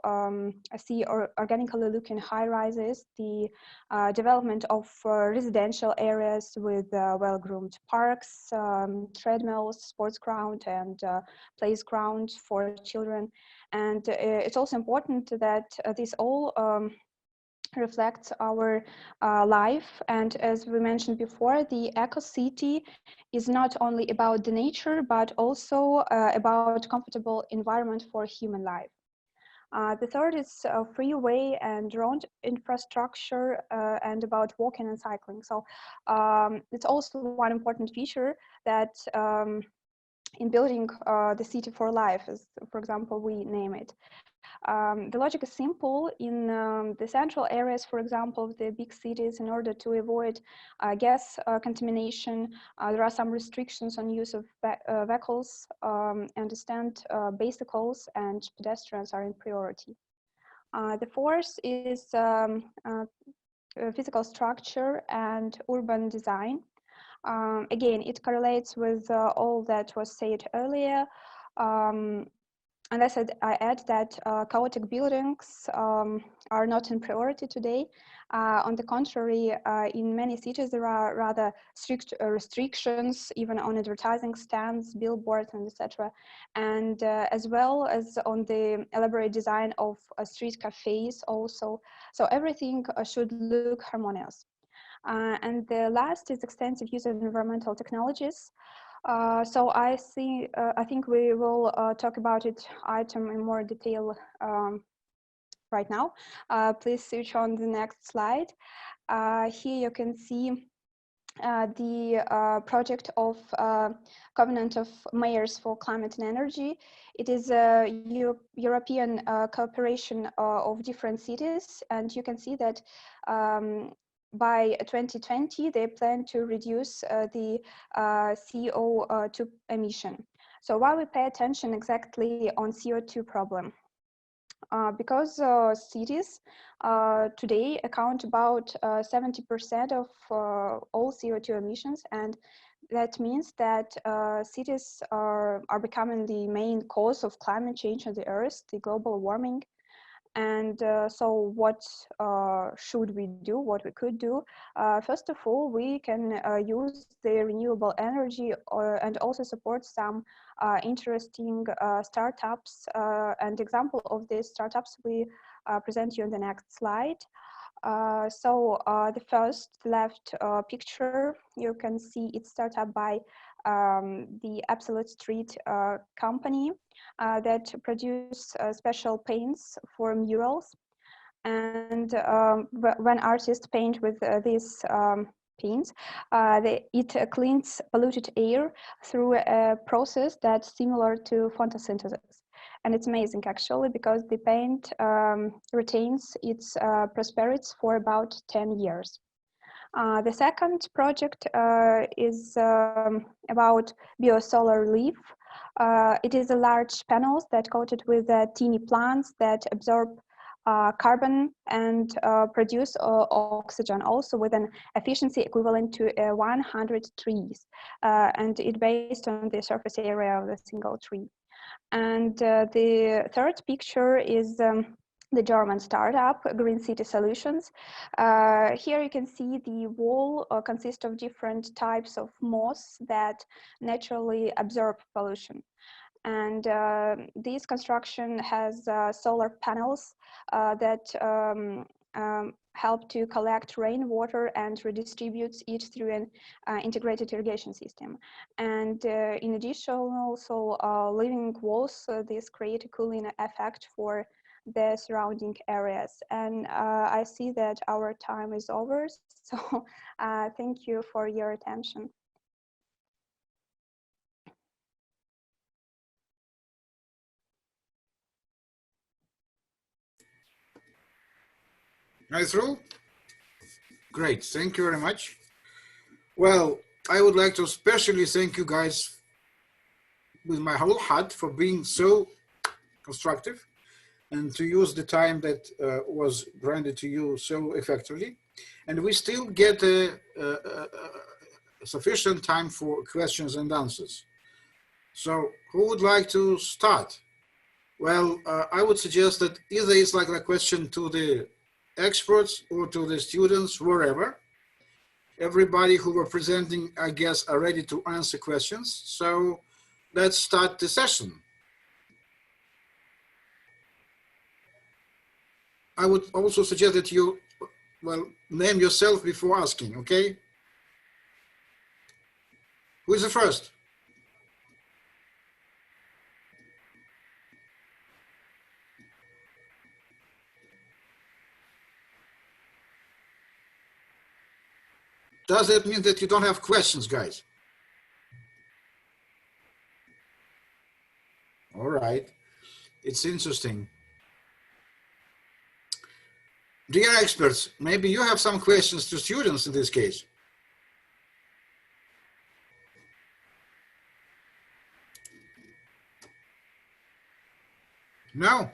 see organically looking high rises, the development of residential areas with well-groomed parks, treadmills, sports ground, and place ground for children. And it's also important that this all reflects our life. And as we mentioned before, the eco-city is not only about the nature, but also about comfortable environment for human life. The third is freeway and road infrastructure and about walking and cycling. So it's also one important feature that in building the city for life, as for example, we name it. The logic is simple. In the central areas, for example, of the big cities, in order to avoid gas contamination, there are some restrictions on use of vehicles, and bicycles and pedestrians are in priority. The fourth is physical structure and urban design. Again, it correlates with all that was said earlier. And I add that chaotic buildings are not in priority today. On the contrary, in many cities, there are rather strict restrictions, even on advertising stands, billboards, and etc. And as well as on the elaborate design of street cafes also. So everything should look harmonious. And the last is extensive use of environmental technologies. So I think we will talk about it item in more detail right now. Please switch on the next slide. Here you can see the project of Covenant of Mayors for Climate and Energy. It is a European cooperation of different cities, and you can see that by 2020, they plan to reduce the CO2 emission. So why we pay attention exactly on CO2 problem? Because cities today account about 70% of all CO2 emissions, and that means that cities are becoming the main cause of climate change on the Earth, the global warming. And so what should we do, what we could do? First of all, we can use the renewable energy and also support some interesting startups. And example of these startups we present you on the next slide. So the first left picture, you can see it's started by the Absolute Street company that produce special paints for murals. And when artists paint with these paints, it cleans polluted air through a process that's similar to photosynthesis. And it's amazing actually, because the paint retains its properties for about 10 years. The second project is about biosolar leaf. It is a large panels that coated with teeny plants that absorb carbon and produce oxygen, also with an efficiency equivalent to 100 trees. And it based on the surface area of a single tree. And the third picture is the German startup, Green City Solutions. Here you can see the wall consists of different types of moss that naturally absorb pollution. And this construction has solar panels that help to collect rainwater and redistribute it through an integrated irrigation system. And in addition, also living walls, this create a cooling effect for the surrounding areas. And I see that our time is over, so thank you for your attention. Right through? Great, thank you very much. Well, I would like to especially thank you guys with my whole heart for being so constructive and to use the time that was granted to you so effectively. And we still get sufficient time for questions and answers. So who would like to start? Well, I would suggest that either it's like a question to the experts or to the students, wherever. Everybody who were presenting, I guess, are ready to answer questions. So let's start the session. I would also suggest that you, well, name yourself before asking, okay? Who is the first? Does that mean that you don't have questions, guys? All right, it's interesting. Dear experts, maybe you have some questions to students in this case. No?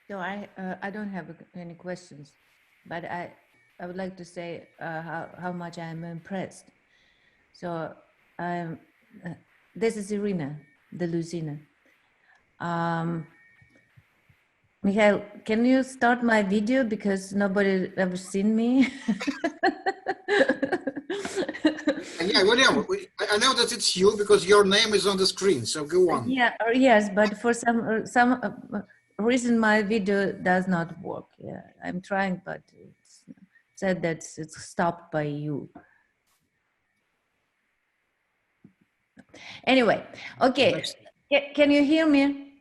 So I don't have any questions, but I would like to say how much I am impressed. So this is Irina, the Lucina. Mikhail, can you start my video because nobody ever seen me? Yeah, William, I know that it's you because your name is on the screen, so go on. Yeah, yes, but for some reason my video does not work. Yeah, I'm trying, but it's said that it's stopped by you. Anyway, okay, can you hear me?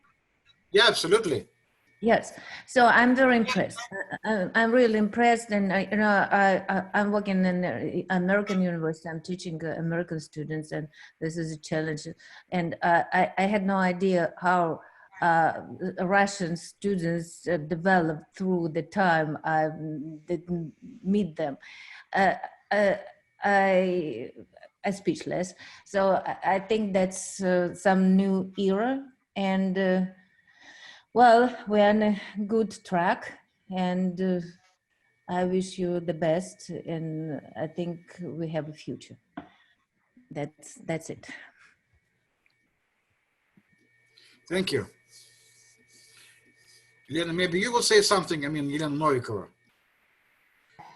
Yeah, absolutely. Yes, so I'm very impressed. I'm really impressed, and I'm working in an American university. I'm teaching American students, and this is a challenge. And I had no idea how Russian students developed through the time I didn't meet them. I'm speechless. So I think that's some new era, and. Well, we're on a good track, and I wish you the best, and I think we have a future. That's it. Thank you. Elena, maybe you will say something. I mean, Elena Novikova.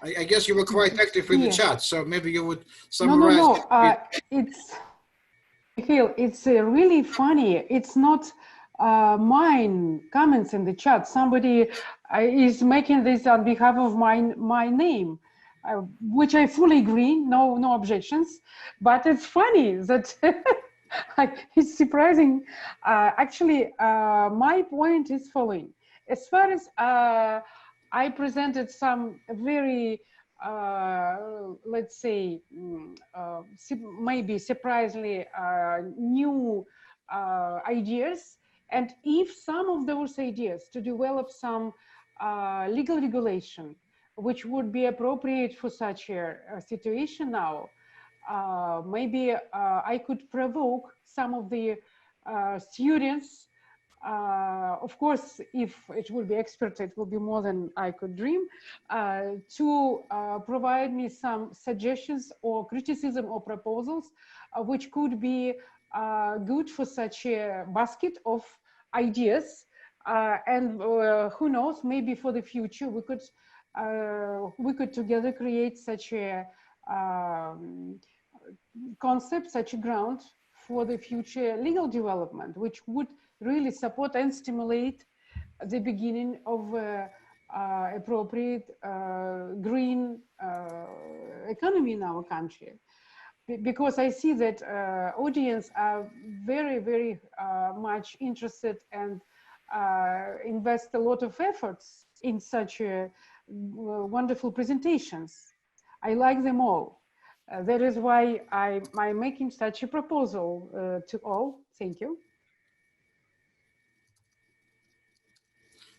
I guess you were quite active in the chat, so maybe you would summarize. No. It's really funny. It's not mine comments in the chat. Somebody is making this on behalf of my name, which I fully agree. No objections. But it's funny that it's surprising. Actually, my point is following. As far as I presented some very let's say maybe surprisingly new ideas, and if some of those ideas to develop some legal regulation which would be appropriate for such a situation now, maybe I could provoke some of the students. Of course, if it will be expert, it will be more than I could dream, to provide me some suggestions or criticism or proposals which could be good for such a basket of ideas. And who knows, maybe for the future we could together create such a concept, such a ground for the future legal development, which would really support and stimulate the beginning of appropriate green economy in our country. Because I see that audience are very much interested and invest a lot of efforts in such wonderful presentations. I like them all. That is why I'm making such a proposal to all. Thank you.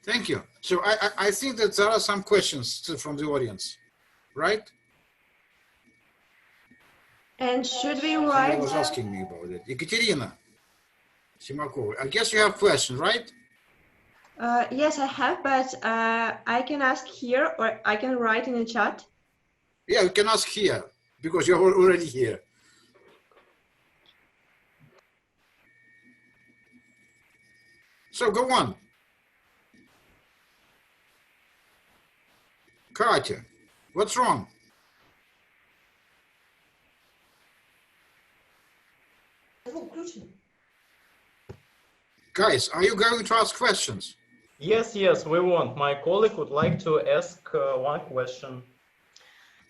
Thank you. So I think that there are some questions from the audience, right? And should we write? Somebody was asking me about it. Ekaterina Simakova, I guess you have questions, right? Yes, I have, but I can ask here or I can write in the chat. Yeah, you can ask here because you're already here. So go on. Katya, what's wrong? Guys, are you going to ask questions? Yes, we want. My colleague would like to ask one question.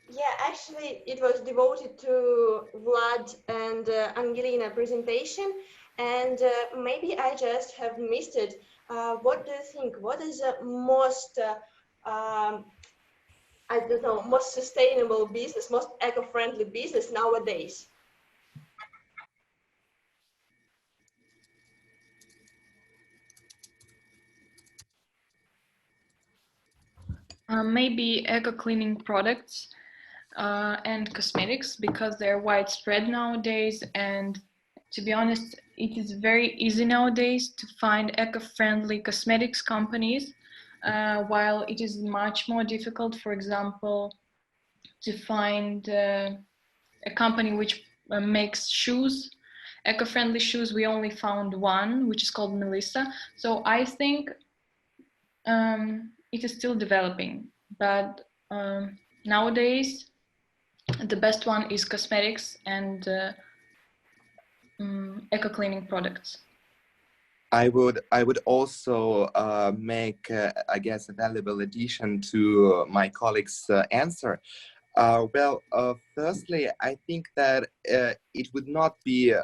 Yeah, actually, it was devoted to Vlad and Angelina presentation, and maybe I just have missed it. What do you think? What is the most, I don't know, most sustainable business, most eco-friendly business nowadays? maybe eco-cleaning products and cosmetics, because they're widespread nowadays. And to be honest, it is very easy nowadays to find eco-friendly cosmetics companies, while it is much more difficult, for example, to find a company which makes shoes, eco-friendly shoes. We only found one, which is called Melissa. So I think it is still developing, but nowadays the best one is cosmetics and eco-cleaning products. I would also make, I guess, a valuable addition to my colleague's answer. Firstly, I think that it would not be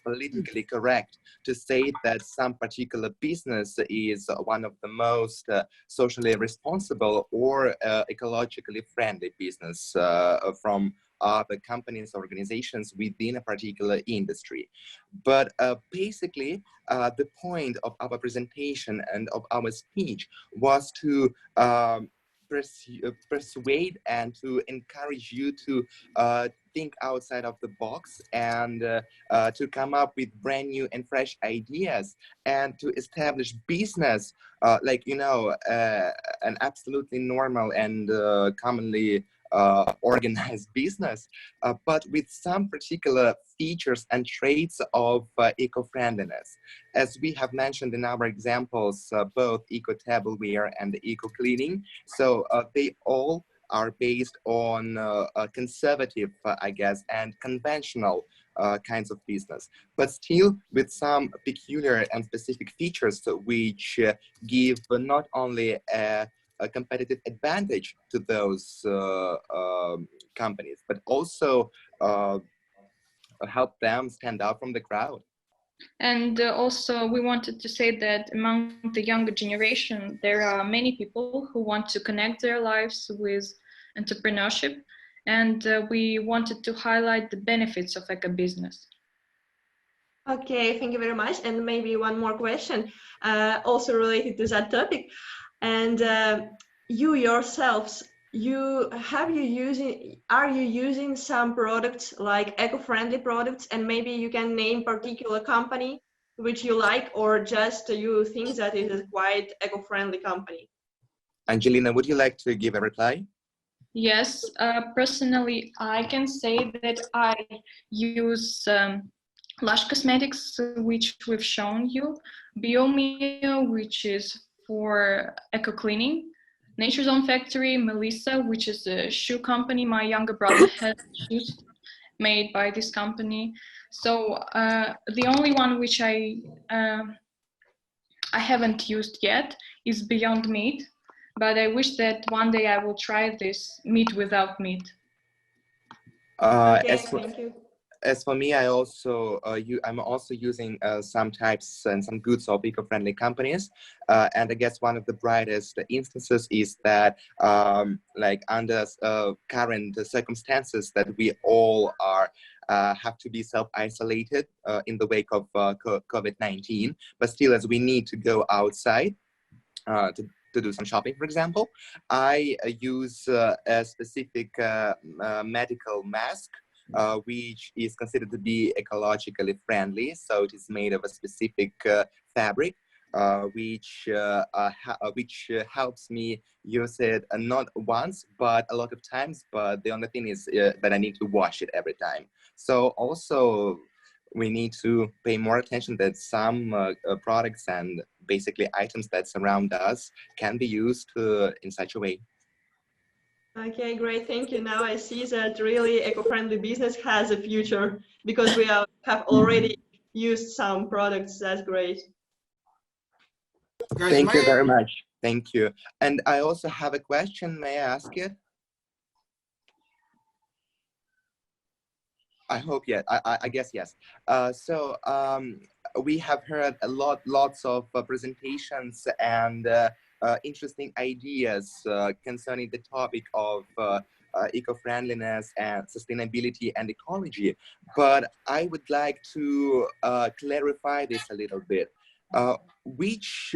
politically correct to say that some particular business is one of the most socially responsible or ecologically friendly business from other companies, organizations within a particular industry. But basically, the point of our presentation and of our speech was to persuade and to encourage you to think outside of the box and to come up with brand new and fresh ideas and to establish business like, you know, an absolutely normal and commonly organized business, but with some particular features and traits of eco-friendliness. As we have mentioned in our examples, both eco-tableware and eco-cleaning, so they all are based on conservative, I guess, and conventional kinds of business, but still with some peculiar and specific features which give not only a competitive advantage to those companies, but also help them stand out from the crowd. And also we wanted to say that among the younger generation, there are many people who want to connect their lives with entrepreneurship, and we wanted to highlight the benefits of eco-business. Okay, thank you very much. And maybe one more question, also related to that topic. And you yourselves, are you using some products like eco-friendly products, and maybe you can name particular company which you like, or just you think that it is quite eco-friendly company? Angelina, would you like to give a reply? Yes, personally, I can say that I use Lush Cosmetics, which we've shown you, Biomio, which is for eco-cleaning, Nature's Own Factory, Melissa, which is a shoe company. My younger brother has shoes made by this company. So the only one which I haven't used yet is Beyond Meat, but I wish that one day I will try this meat without meat. Okay, thank you. As for me, I'm also using some types and some goods of eco-friendly companies, and I guess one of the brightest instances is that, like under current circumstances, that we all have to be self-isolated in the wake of COVID-19, but still, as we need to go outside to do some shopping, for example, I use a specific medical mask, which is considered to be ecologically friendly. So it is made of a specific fabric, which helps me use it not once, but a lot of times. But the only thing is that I need to wash it every time. So also we need to pay more attention that some products and basically items that surround us can be used in such a way. Okay, great. Thank you. Now I see that really eco-friendly business has a future because we have already used some products. That's great. Guys, thank you very much. Thank you. And I also have a question. May I ask it? I hope, yeah, I guess yes. So we have heard lots of presentations and interesting ideas concerning the topic of eco-friendliness and sustainability and ecology. But I would like to clarify this a little bit. Which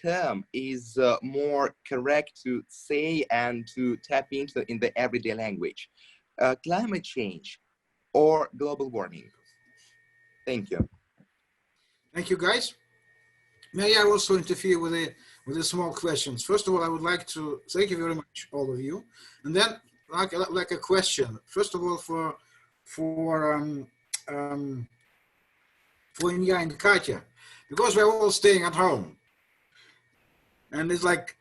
term is more correct to say and to tap into in the everyday language? Climate change or global warming? Thank you. Thank you, guys. May I also interfere with a small questions? First of all, I would like to thank you very much, all of you, and then like a question. First of all, for Ilya and Katya, because we're all staying at home, and it's like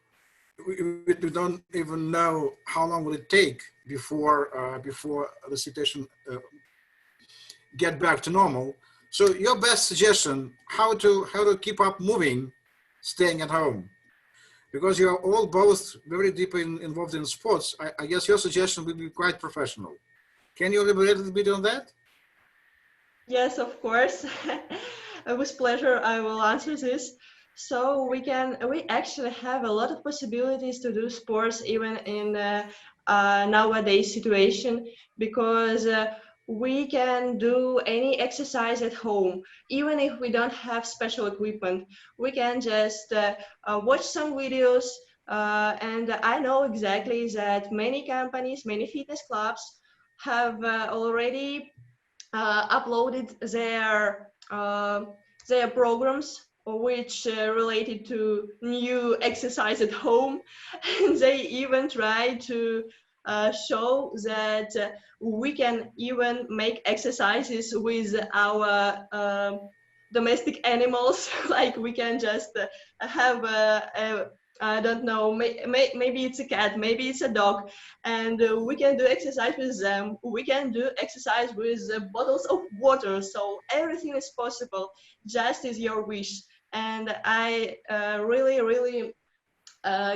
we don't even know how long will it take before before the situation get back to normal. So your best suggestion, how to keep up moving, staying at home, because you're all both very deeply involved in sports. I guess your suggestion would be quite professional. Can you elaborate a little bit on that? Yes, of course. With pleasure, I will answer this. So we actually have a lot of possibilities to do sports even in nowadays situation, because we can do any exercise at home, even if we don't have special equipment. We can just watch some videos, and I know exactly that many companies, many fitness clubs have already uploaded their programs which related to new exercise at home, and they even try to show that we can even make exercises with our domestic animals. Like we can just have I don't know, maybe it's a cat, maybe it's a dog, and we can do exercise with them. We can do exercise with bottles of water. So everything is possible, just as your wish. And I really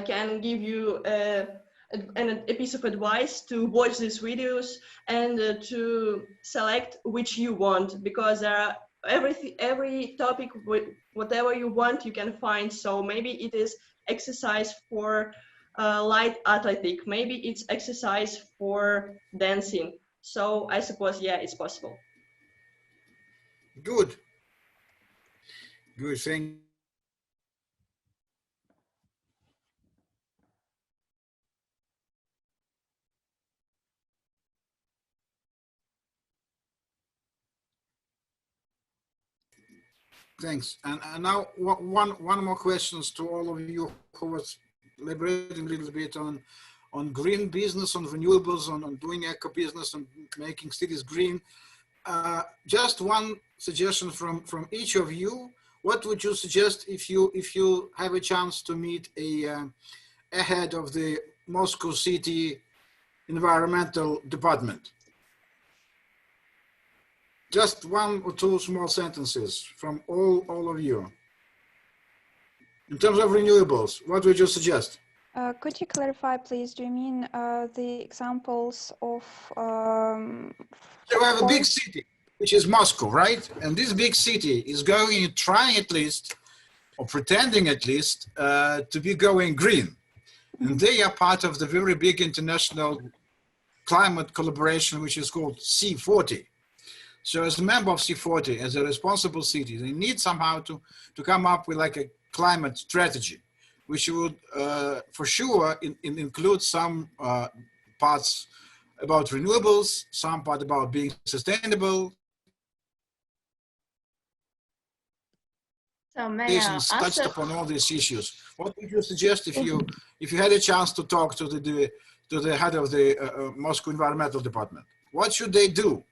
can give you a piece of advice to watch these videos and to select which you want, because there are every topic, whatever you want, you can find. So maybe it is exercise for light athletic, maybe it's exercise for dancing. So I suppose, yeah, it's possible. Good. Good, thank you. Thanks. And now one more questions to all of you who was elaborating a little bit on green business, on renewables, on doing eco business, and making cities green. Just one suggestion from each of you. What would you suggest if you have a chance to meet a head of the Moscow City Environmental Department? Just one or two small sentences from all of you. In terms of renewables, what would you suggest? Could you clarify, please? Do you mean the examples of? So we have a big city, which is Moscow, right? And this big city is going, trying at least, or pretending at least, to be going green. And they are part of the very big international climate collaboration, which is called C40. So as a member of C40, as a responsible city, they need somehow to come up with like a climate strategy, which would for sure include some parts about renewables, some part about being sustainable. So may I touched upon all these issues. What would you suggest if you had a chance to talk to the head of the Moscow Environmental Department? What should they do?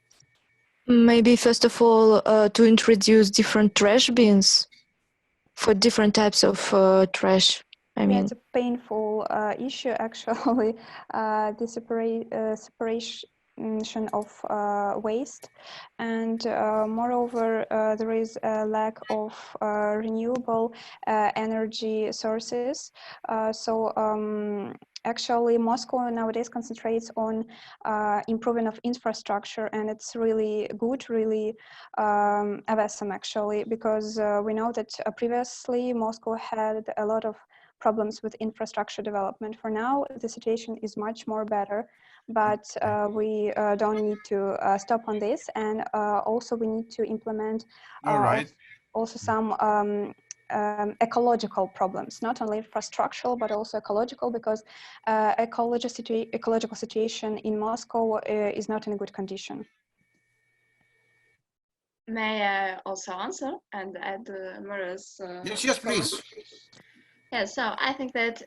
Maybe first of all to introduce different trash bins for different types of trash. I mean, it's a painful issue actually. The separation of waste, and moreover there is a lack of renewable energy sources. Actually, Moscow nowadays concentrates on improving of infrastructure, and it's really good, really awesome actually, because we know that previously Moscow had a lot of problems with infrastructure development. For now, the situation is much more better, but we don't need to stop on this, and also we need to implement all right. also some ecological problems, not only infrastructural, but also ecological, because ecological situation in Moscow is not in a good condition. May I also answer and add Maria's Yes, please. Yeah, so I think that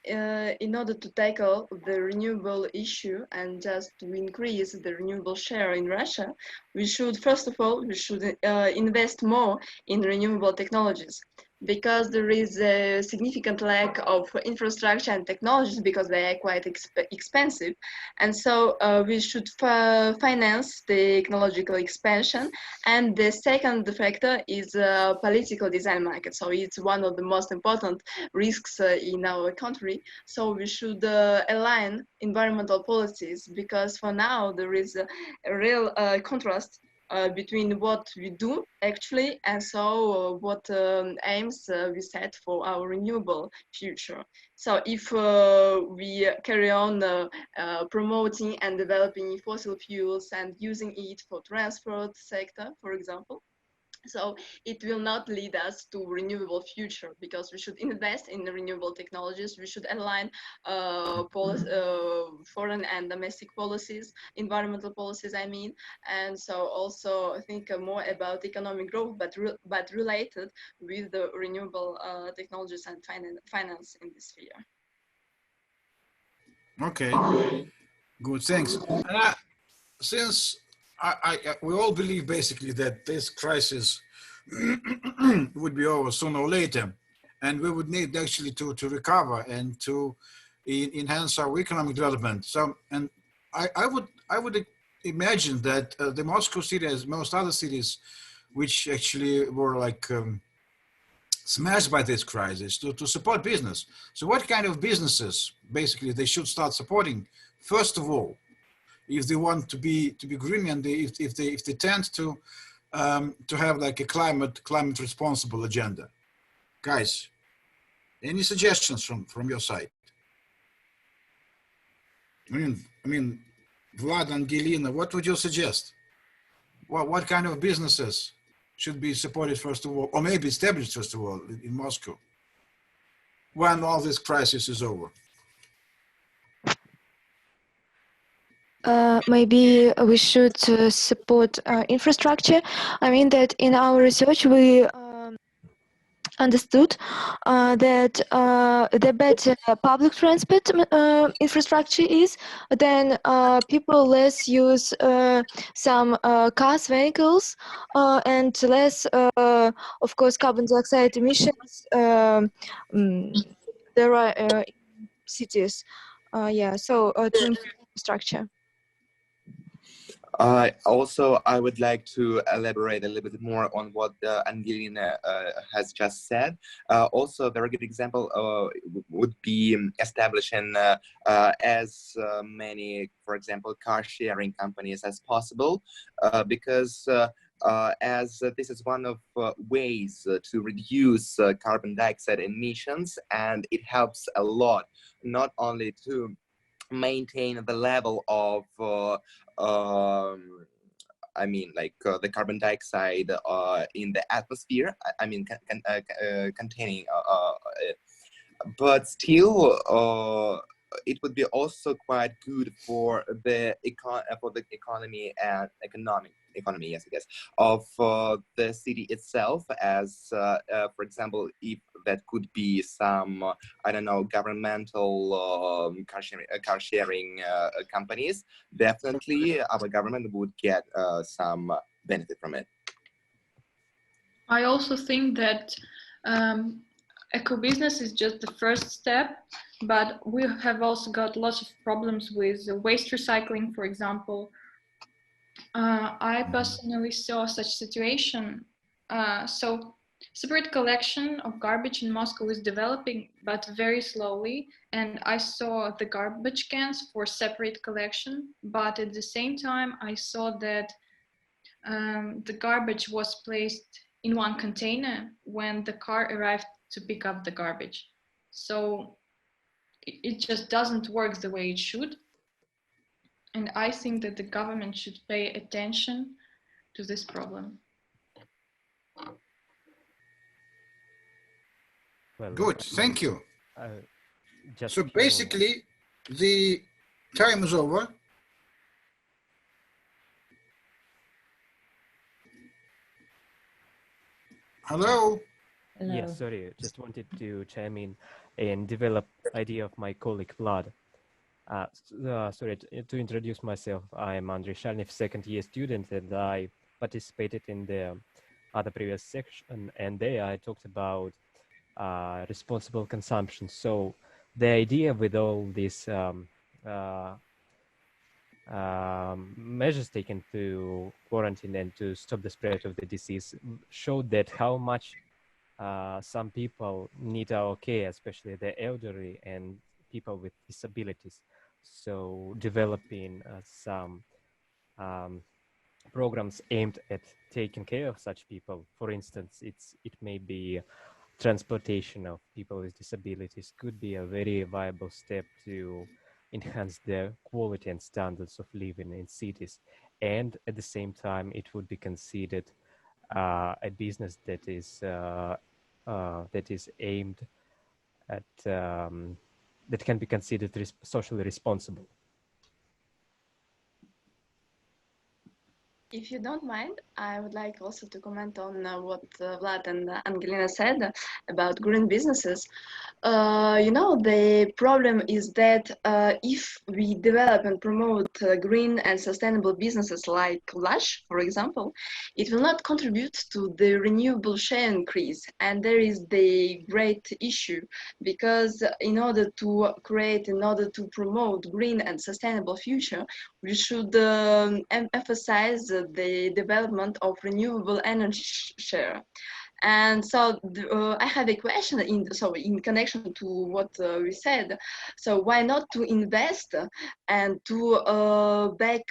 in order to tackle the renewable issue and just to increase the renewable share in Russia, we should, first of all, invest more in renewable technologies, because there is a significant lack of infrastructure and technologies because they are quite expensive. And so we should finance the technological expansion. And the second factor is political design market. So it's one of the most important risks in our country. So we should align environmental policies, because for now there is a real contrast between what we do actually and so what aims we set for our renewable future. So if we carry on promoting and developing fossil fuels and using it for transport sector, for example, so it will not lead us to renewable future, because we should invest in the renewable technologies. We should align foreign and domestic policies, environmental policies, I mean, and so also think more about economic growth, but related with the renewable technologies and finance in this sphere. Okay, good, thanks. Since we all believe basically that this crisis would be over sooner or later, and we would need actually to recover and to enhance our economic development. So, and I would imagine that the Moscow city, as most other cities, which actually were like smashed by this crisis, to support business. So, what kind of businesses basically they should start supporting first of all, if they want to be green, and if they tend to have like a climate responsible agenda? Guys, any suggestions from your side? I mean, Vlad and Galina, what would you suggest? What kind of businesses should be supported first of all, or maybe established first of all in Moscow when all this crisis is over? Maybe we should support infrastructure. I mean that in our research we understood that the better public transport infrastructure is, then people less use some cars, vehicles, and less, of course, carbon dioxide emissions there are cities. Yeah, so to improve infrastructure. Also, I would like to elaborate a little bit more on what Angelina has just said. Also, a very good example would be establishing as many, for example, car sharing companies as possible, because as this is one of ways to reduce carbon dioxide emissions, and it helps a lot, not only to maintain the level of I mean, like the carbon dioxide in the atmosphere, I mean, containing, but still, it would be also quite good for the economy and economy, yes, I guess, of the city itself, as for example, if that could be some, I don't know, governmental car sharing companies, definitely our government would get some benefit from it. I also think that eco-business is just the first step, but we have also got lots of problems with waste recycling, for example. I personally saw such situation. So separate collection of garbage in Moscow is developing, but very slowly. And I saw the garbage cans for separate collection, but at the same time, I saw that the garbage was placed in one container when the car arrived to pick up the garbage. So it just doesn't work the way it should. And I think that the government should pay attention to this problem. Well, Good, thank you. Just So basically, the time is over. Hello? Yes, sorry, just wanted to chime in and develop idea of my colleague Vlad. Sorry, to introduce myself, I'm Andrei Shalnev, second-year student, and I participated in the other previous section, and there I talked about responsible consumption. So the idea with all these measures taken to quarantine and to stop the spread of the disease showed that how much some people need our care, especially the elderly and people with disabilities. So developing some programs aimed at taking care of such people. For instance, it may be transportation of people with disabilities could be a very viable step to enhance the quality and standards of living in cities. And at the same time, it would be considered a business that is aimed at that can be considered socially responsible. If you don't mind, I would like also to comment on what Vlad and Angelina said about green businesses. The problem is that if we develop and promote green and sustainable businesses like Lush, for example, it will not contribute to the renewable share increase. And there is the great issue, because in order to promote green and sustainable future, we should emphasize the development of renewable energy share. And so I have a question in connection to what we said. So why not to invest and to back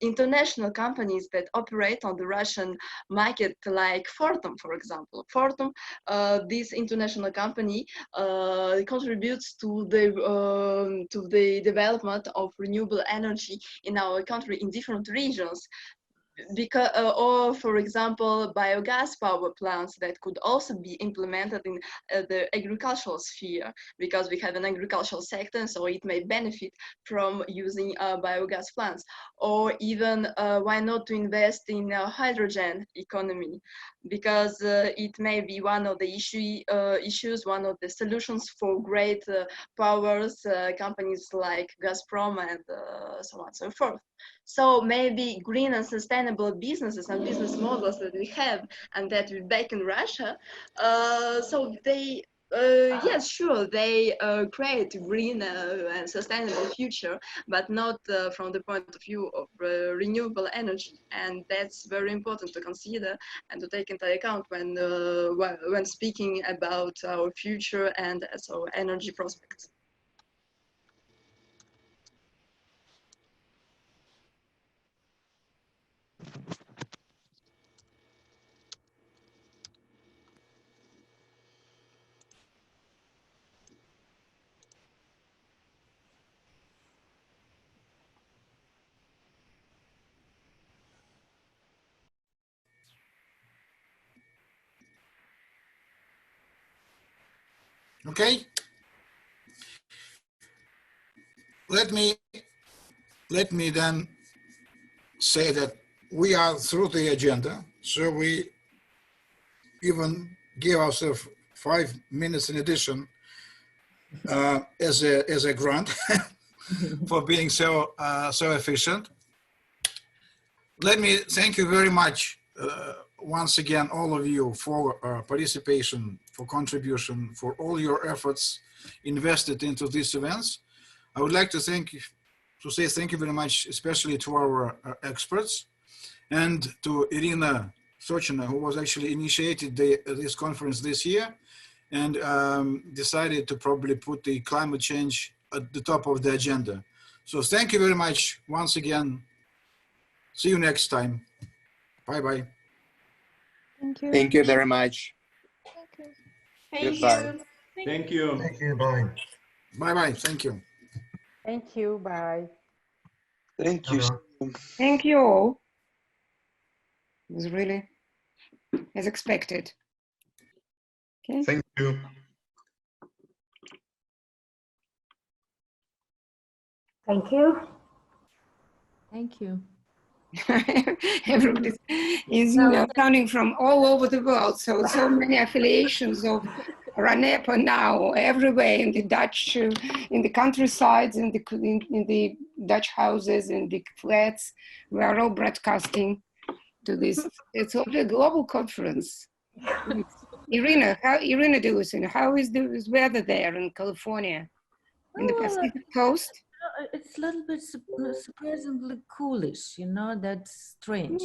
international companies that operate on the Russian market, like Fortum, for example. Fortum, this international company, contributes to the development of renewable energy in our country in different regions. Because, or for example, biogas power plants that could also be implemented in the agricultural sphere, because we have an agricultural sector, so it may benefit from using biogas plants. Or even why not to invest in hydrogen economy, because it may be one of the issues, one of the solutions for great powers, companies like Gazprom and so on and so forth. So maybe green and sustainable businesses and business models that we have and that we back in Russia, so they, yes, sure, they create green and sustainable future, but not from the point of view of renewable energy. And that's very important to consider and to take into account when speaking about our future and so energy prospects. Okay. Let me then say that we are through the agenda, so we even give ourselves 5 minutes in addition as a grant for being so efficient. Let me thank you very much once again, all of you, for participation, for contribution, for all your efforts invested into these events. I would like to say thank you very much, especially to our experts and to Irina Sochina, who was actually initiated this conference this year and decided to probably put the climate change at the top of the agenda. So thank you very much once again. See you next time. Bye-bye. Thank you. Thank you very much. Thank you. Goodbye. Thank you. Thank you. Bye. Bye-bye. Thank you. Thank you. Bye. Thank you. Thank you all. It was really as expected. Okay. Thank you. Thank you. Thank you. Everybody is coming from all over the world. So many affiliations of RANEPA now everywhere in the Dutch, in the countrysides, in the Dutch houses, in the flats. We are all broadcasting to this. It's a global conference. Irina Delusin, how is the weather there in California, in the Pacific coast? It's a little bit surprisingly coolish, you know, that's strange.